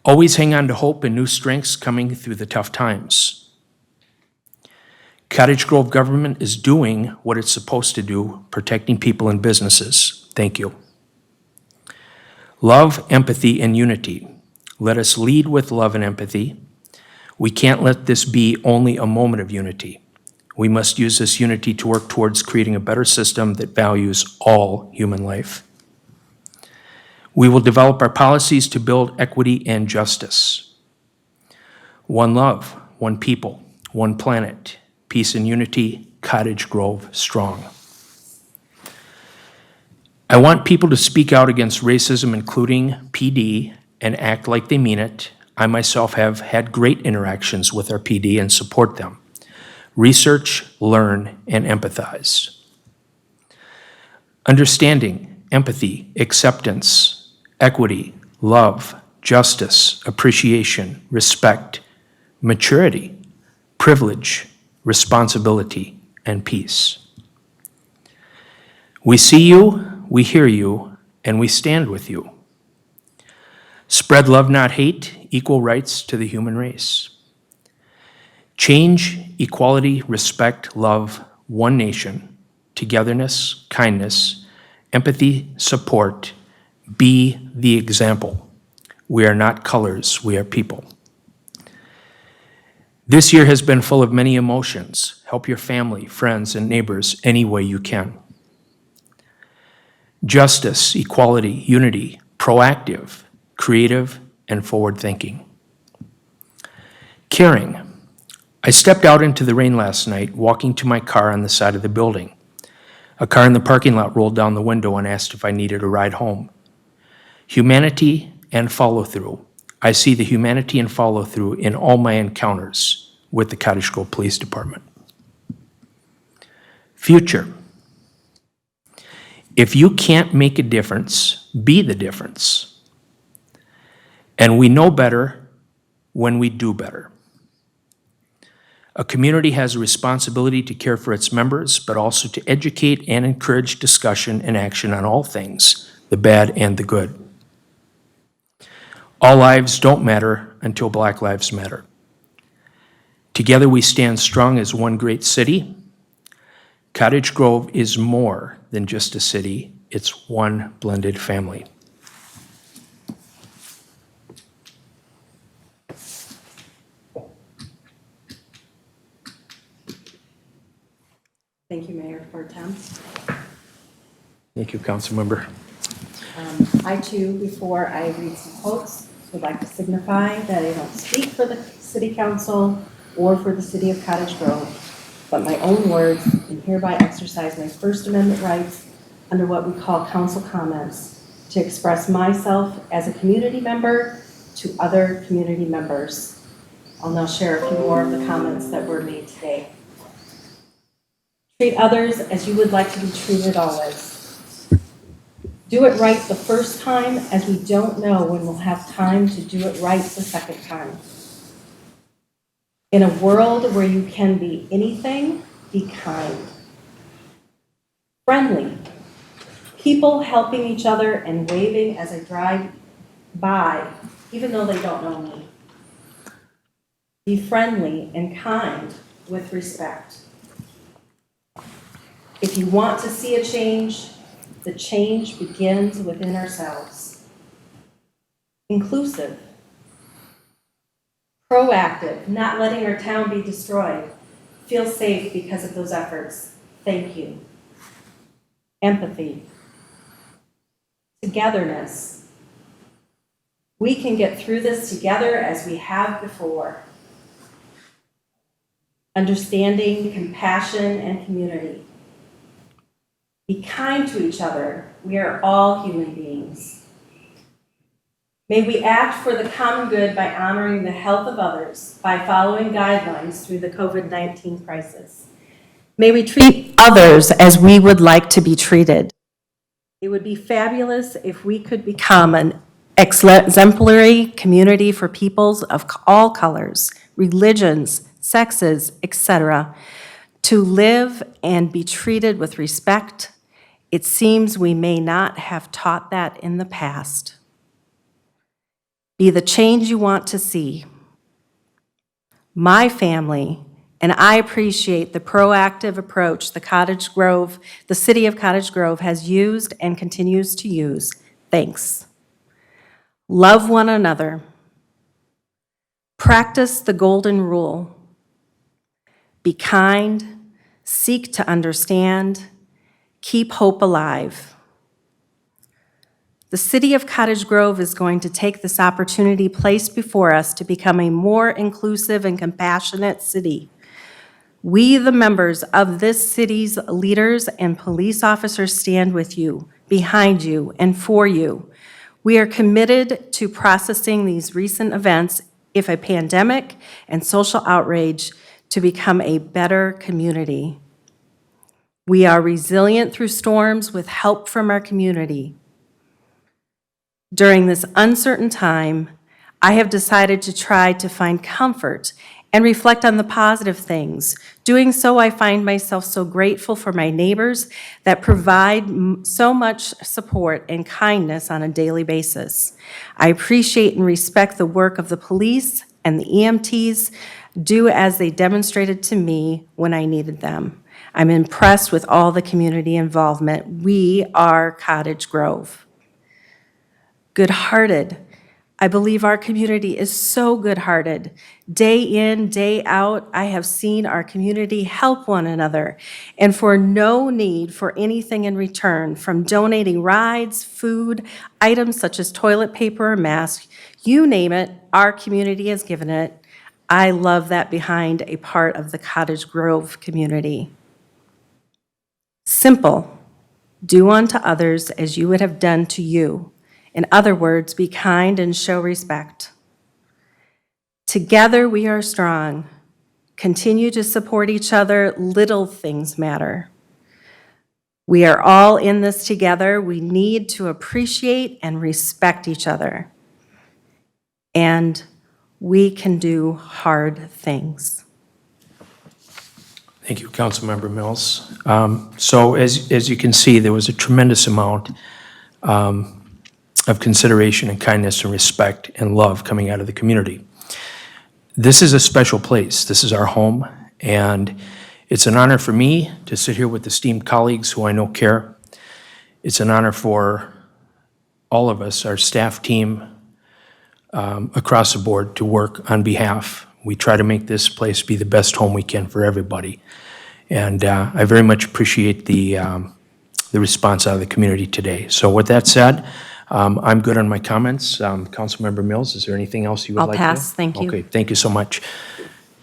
Always hang on to hope and new strengths coming through the tough times. Cottage Grove government is doing what it's supposed to do, protecting people and businesses. Thank you. Love, empathy, and unity. Let us lead with love and empathy. We can't let this be only a moment of unity. We must use this unity to work towards creating a better system that values all human life. We will develop our policies to build equity and justice. One love, one people, one planet, peace and unity, Cottage Grove strong. I want people to speak out against racism, including PD, and act like they mean it. I myself have had great interactions with our PD and support them. Research, learn, and empathize. Understanding, empathy, acceptance, equity, love, justice, appreciation, respect, maturity, privilege, responsibility, and peace. We see you, we hear you, and we stand with you. Spread love, not hate, equal rights to the human race. Change, equality, respect, love, one nation, togetherness, kindness, empathy, support. Be the example. We are not colors, we are people. This year has been full of many emotions. Help your family, friends, and neighbors any way you can. Justice, equality, unity, proactive, creative, and forward-thinking. Caring. I stepped out into the rain last night, walking to my car on the side of the building. A car in the parking lot rolled down the window and asked if I needed a ride home. Humanity and follow-through. I see the humanity and follow-through in all my encounters with the Cottage Grove Police Department. Future. If you can't make a difference, be the difference. And we know better when we do better. A community has a responsibility to care for its members, but also to educate and encourage discussion and action on all things, the bad and the good. All lives don't matter until Black lives matter. Together we stand strong as one great city. Cottage Grove is more than just a city, it's one blended family. Thank you, Mayor Pro Tem. Thank you, Councilmember. I too, before I read some quotes, would like to signify that I don't speak for the City Council or for the City of Cottage Grove, but my own words, and hereby exercise my First Amendment rights under what we call council comments to express myself as a community member to other community members. I'll now share a few more of the comments that were made today. Treat others as you would like to be treated always. Do it right the first time, as we don't know when we'll have time to do it right the second time. In a world where you can be anything, be kind. Friendly. People helping each other and waving as I drive by, even though they don't know me. Be friendly and kind with respect. If you want to see a change, the change begins within ourselves. Inclusive. Proactive, not letting our town be destroyed. Feel safe because of those efforts. Thank you. Empathy. Togetherness. We can get through this together as we have before. Understanding, compassion, and community. Be kind to each other. We are all human beings. May we act for the common good by honoring the health of others, by following guidelines through the COVID-19 crisis. May we treat others as we would like to be treated. It would be fabulous if we could become an exemplary community for peoples of all colors, religions, sexes, etc., to live and be treated with respect. It seems we may not have taught that in the past. Be the change you want to see. My family, and I appreciate the proactive approach the city of Cottage Grove has used and continues to use. Thanks. Love one another. Practice the golden rule. Be kind, seek to understand, keep hope alive. The city of Cottage Grove is going to take this opportunity placed before us to become a more inclusive and compassionate city. We, the members of this city's leaders and police officers, stand with you, behind you, and for you. We are committed to processing these recent events, if a pandemic and social outrage, to become a better community. We are resilient through storms with help from our community. During this uncertain time, I have decided to try to find comfort and reflect on the positive things. Doing so, I find myself so grateful for my neighbors that provide so much support and kindness on a daily basis. I appreciate and respect the work of the police and the EMTs, do as they demonstrated to me when I needed them. I'm impressed with all the community involvement. We are Cottage Grove. Good-hearted. I believe our community is so good-hearted. Day in, day out, I have seen our community help one another, and for no need for anything in return, from donating rides, food, items such as toilet paper or masks, you name it, our community has given it. I love that behind a part of the Cottage Grove community. Simple. Do unto others as you would have done to you. In other words, be kind and show respect. Together we are strong. Continue to support each other. Little things matter. We are all in this together. We need to appreciate and respect each other. And we can do hard things. Thank you, Councilmember Mills. So as you can see, there was a tremendous amount of consideration and kindness and respect and love coming out of the community. This is a special place. This is our home, and it's an honor for me to sit here with esteemed colleagues who I know care. It's an honor for all of us, our staff team, across the board, to work on behalf. We try to make this place be the best home we can for everybody. And I very much appreciate the response out of the community today. So with that said, I'm good on my comments. Councilmember Mills, is there anything else you would I'll like to? pass, thank you. Okay, thank you so much.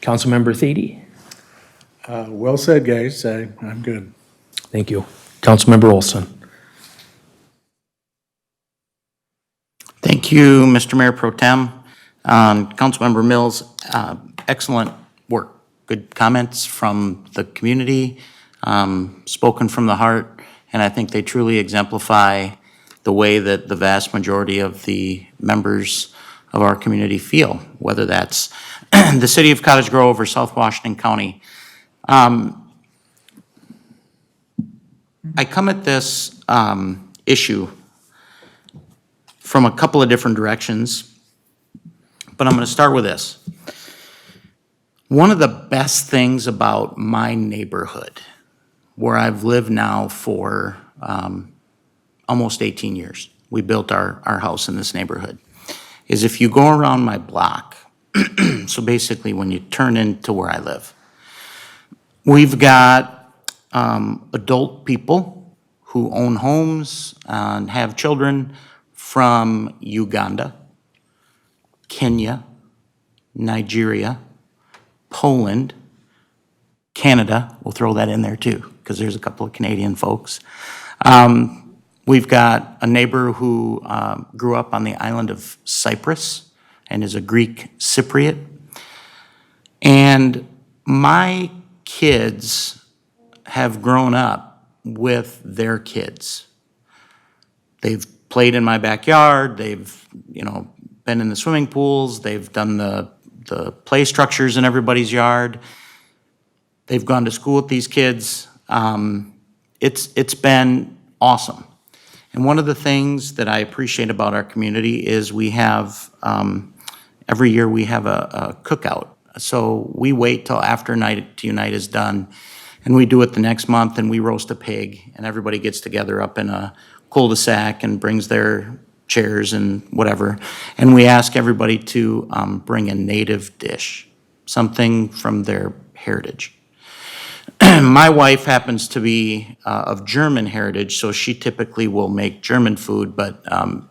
Councilmember Thady? Well said, guys. I'm good. Thank you. Councilmember Olson? Thank you, Mr. Mayor Pro Tem. Councilmember Mills, excellent work. Good comments from the community. spoken from the heart, and I think they truly exemplify the way that the vast majority of the members of our community feel, whether that's the city of Cottage Grove or South Washington County. I come at this issue from a couple of different directions, but I'm going to start with this. One of the best things about my neighborhood, where I've lived now for almost 18 years, we built our house in this neighborhood, is if you go around my block, so basically when you turn into where I live, we've got adult people who own homes and have children from Uganda, Kenya, Nigeria, Poland, Canada, we'll throw that in there too, because there's a couple of Canadian folks. We've got a neighbor who grew up on the island of Cyprus and is a Greek Cypriot. And my kids have grown up with their kids. They've played in my backyard, they've, been in the swimming pools, they've done the play structures in everybody's yard. They've gone to school with these kids. It's been awesome. And one of the things that I appreciate about our community is we have, every year we have a cookout. So we wait till after Night to Unite is done, and we do it the next month, and we roast a pig, and everybody gets together up in a cul-de-sac and brings their chairs and whatever, and we ask everybody to bring a native dish, something from their heritage. My wife happens to be of German heritage, so she typically will make German food, but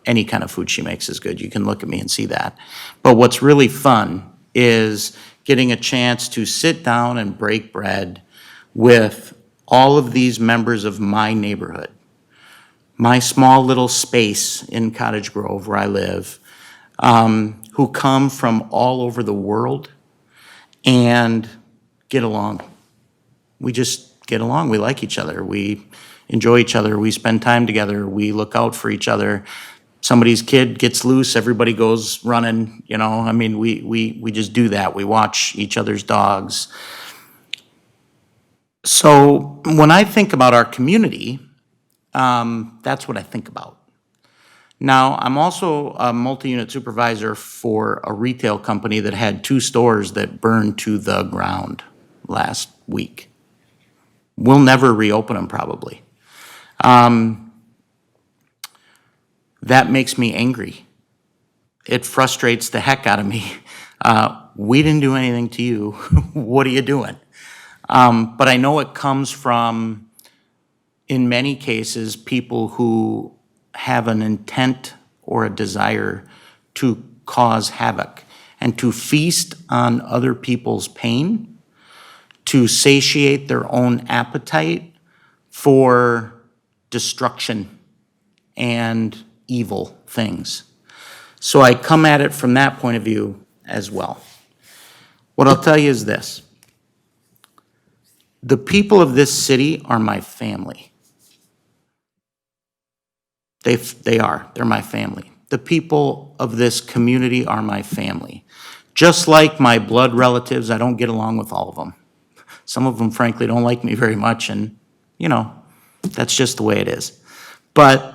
any kind of food she makes is good. You can look at me and see that. But what's really fun is getting a chance to sit down and break bread with all of these members of my neighborhood, my small little space in Cottage Grove where I live, who come from all over the world and get along. We just get along. We like each other. We enjoy each other. We spend time together. We look out for each other. Somebody's kid gets loose, everybody goes running, we just do that. We watch each other's dogs. So when I think about our community, that's what I think about. Now, I'm also a multi-unit supervisor for a retail company that had 2 stores that burned to the ground last week. We'll never reopen them, probably. That makes me angry. It frustrates the heck out of me. We didn't do anything to you. What are you doing? But I know it comes from, in many cases, people who have an intent or a desire to cause havoc and to feast on other people's pain, to satiate their own appetite for destruction and evil things. So I come at it from that point of view as well. What I'll tell you is this. The people of this city are my family. They are. They're my family. The people of this community are my family. Just like my blood relatives, I don't get along with all of them. Some of them, frankly, don't like me very much, and, that's just the way it is. But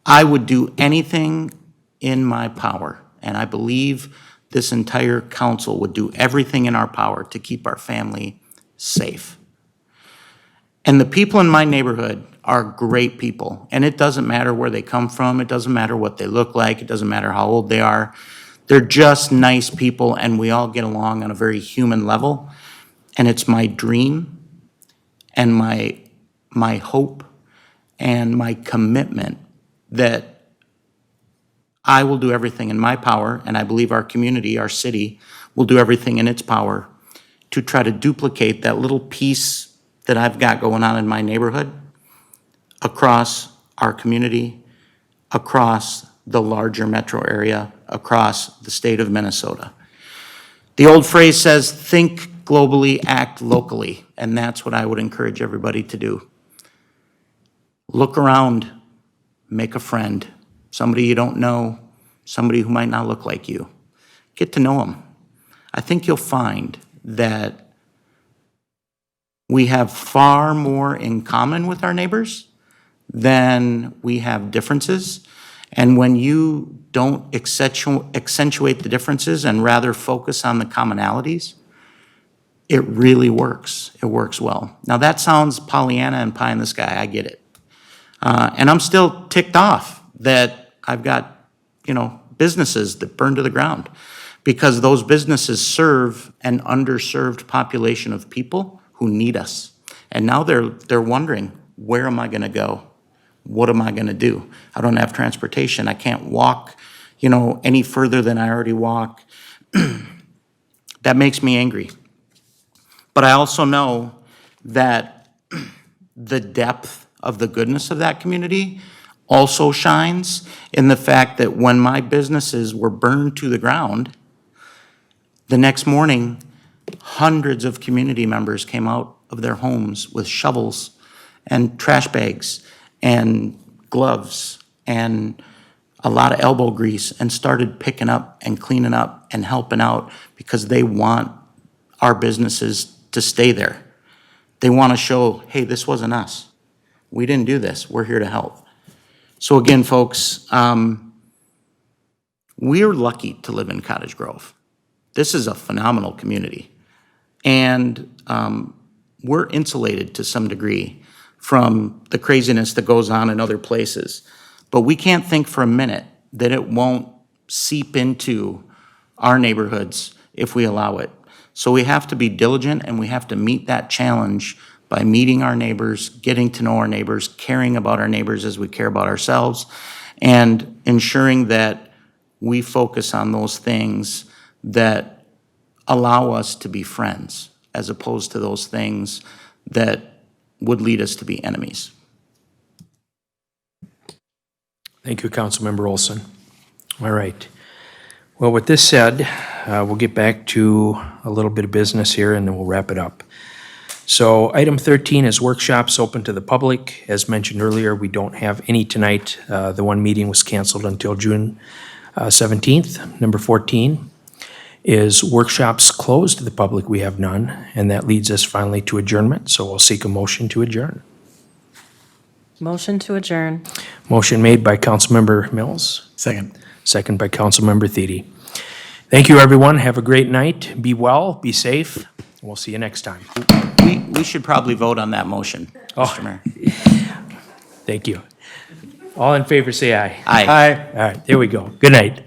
I would do anything in my power, and I believe this entire council would do everything in our power to keep our family safe. And the people in my neighborhood are great people, and it doesn't matter where they come from, it doesn't matter what they look like, it doesn't matter how old they are. They're just nice people, and we all get along on a very human level. And it's my dream and my hope and my commitment that I will do everything in my power, and I believe our community, our city, will do everything in its power to try to duplicate that little piece that I've got going on in my neighborhood across our community, across the larger metro area, across the state of Minnesota. The old phrase says, think globally, act locally. And that's what I would encourage everybody to do. Look around, make a friend, somebody you don't know, somebody who might not look like you. Get to know them. I think you'll find that we have far more in common with our neighbors than we have differences. And when you don't accentuate the differences and rather focus on the commonalities, it really works. It works well. Now that sounds Pollyanna and pie in the sky, I get it. And I'm still ticked off that I've got, businesses that burn to the ground because those businesses serve an underserved population of people who need us. And now they're wondering, where am I gonna go? What am I gonna do? I don't have transportation. I can't walk, any further than I already walk. That makes me angry. But I also know that the depth of the goodness of that community also shines in the fact that when my businesses were burned to the ground, the next morning, hundreds of community members came out of their homes with shovels and trash bags and gloves and a lot of elbow grease and started picking up and cleaning up and helping out because they want our businesses to stay there. They want to show, hey, this wasn't us. We didn't do this. We're here to help. So again, folks, we're lucky to live in Cottage Grove. This is a phenomenal community. And we're insulated to some degree from the craziness that goes on in other places. But we can't think for a minute that it won't seep into our neighborhoods if we allow it. So we have to be diligent and we have to meet that challenge by meeting our neighbors, getting to know our neighbors, caring about our neighbors as we care about ourselves, and ensuring that we focus on those things that allow us to be friends, as opposed to those things that would lead us to be enemies. Thank you, Councilmember Olson. All right. Well, with this said, we'll get back to a little bit of business here and then we'll wrap it up. So item 13 is workshops open to the public. As mentioned earlier, we don't have any tonight. The one meeting was canceled until June 17th. Number 14 is workshops closed to the public. We have none. And that leads us finally to adjournment. So we'll seek a motion to adjourn. Motion to adjourn. Motion made by Councilmember Mills. Second. Second by Councilmember Thiede. Thank you, everyone. Have a great night. Be well, be safe, and we'll see you next time. We should probably vote on that motion, Mr. Mayor. Thank you. All in favor, say aye. Aye. All right, there we go. Good night.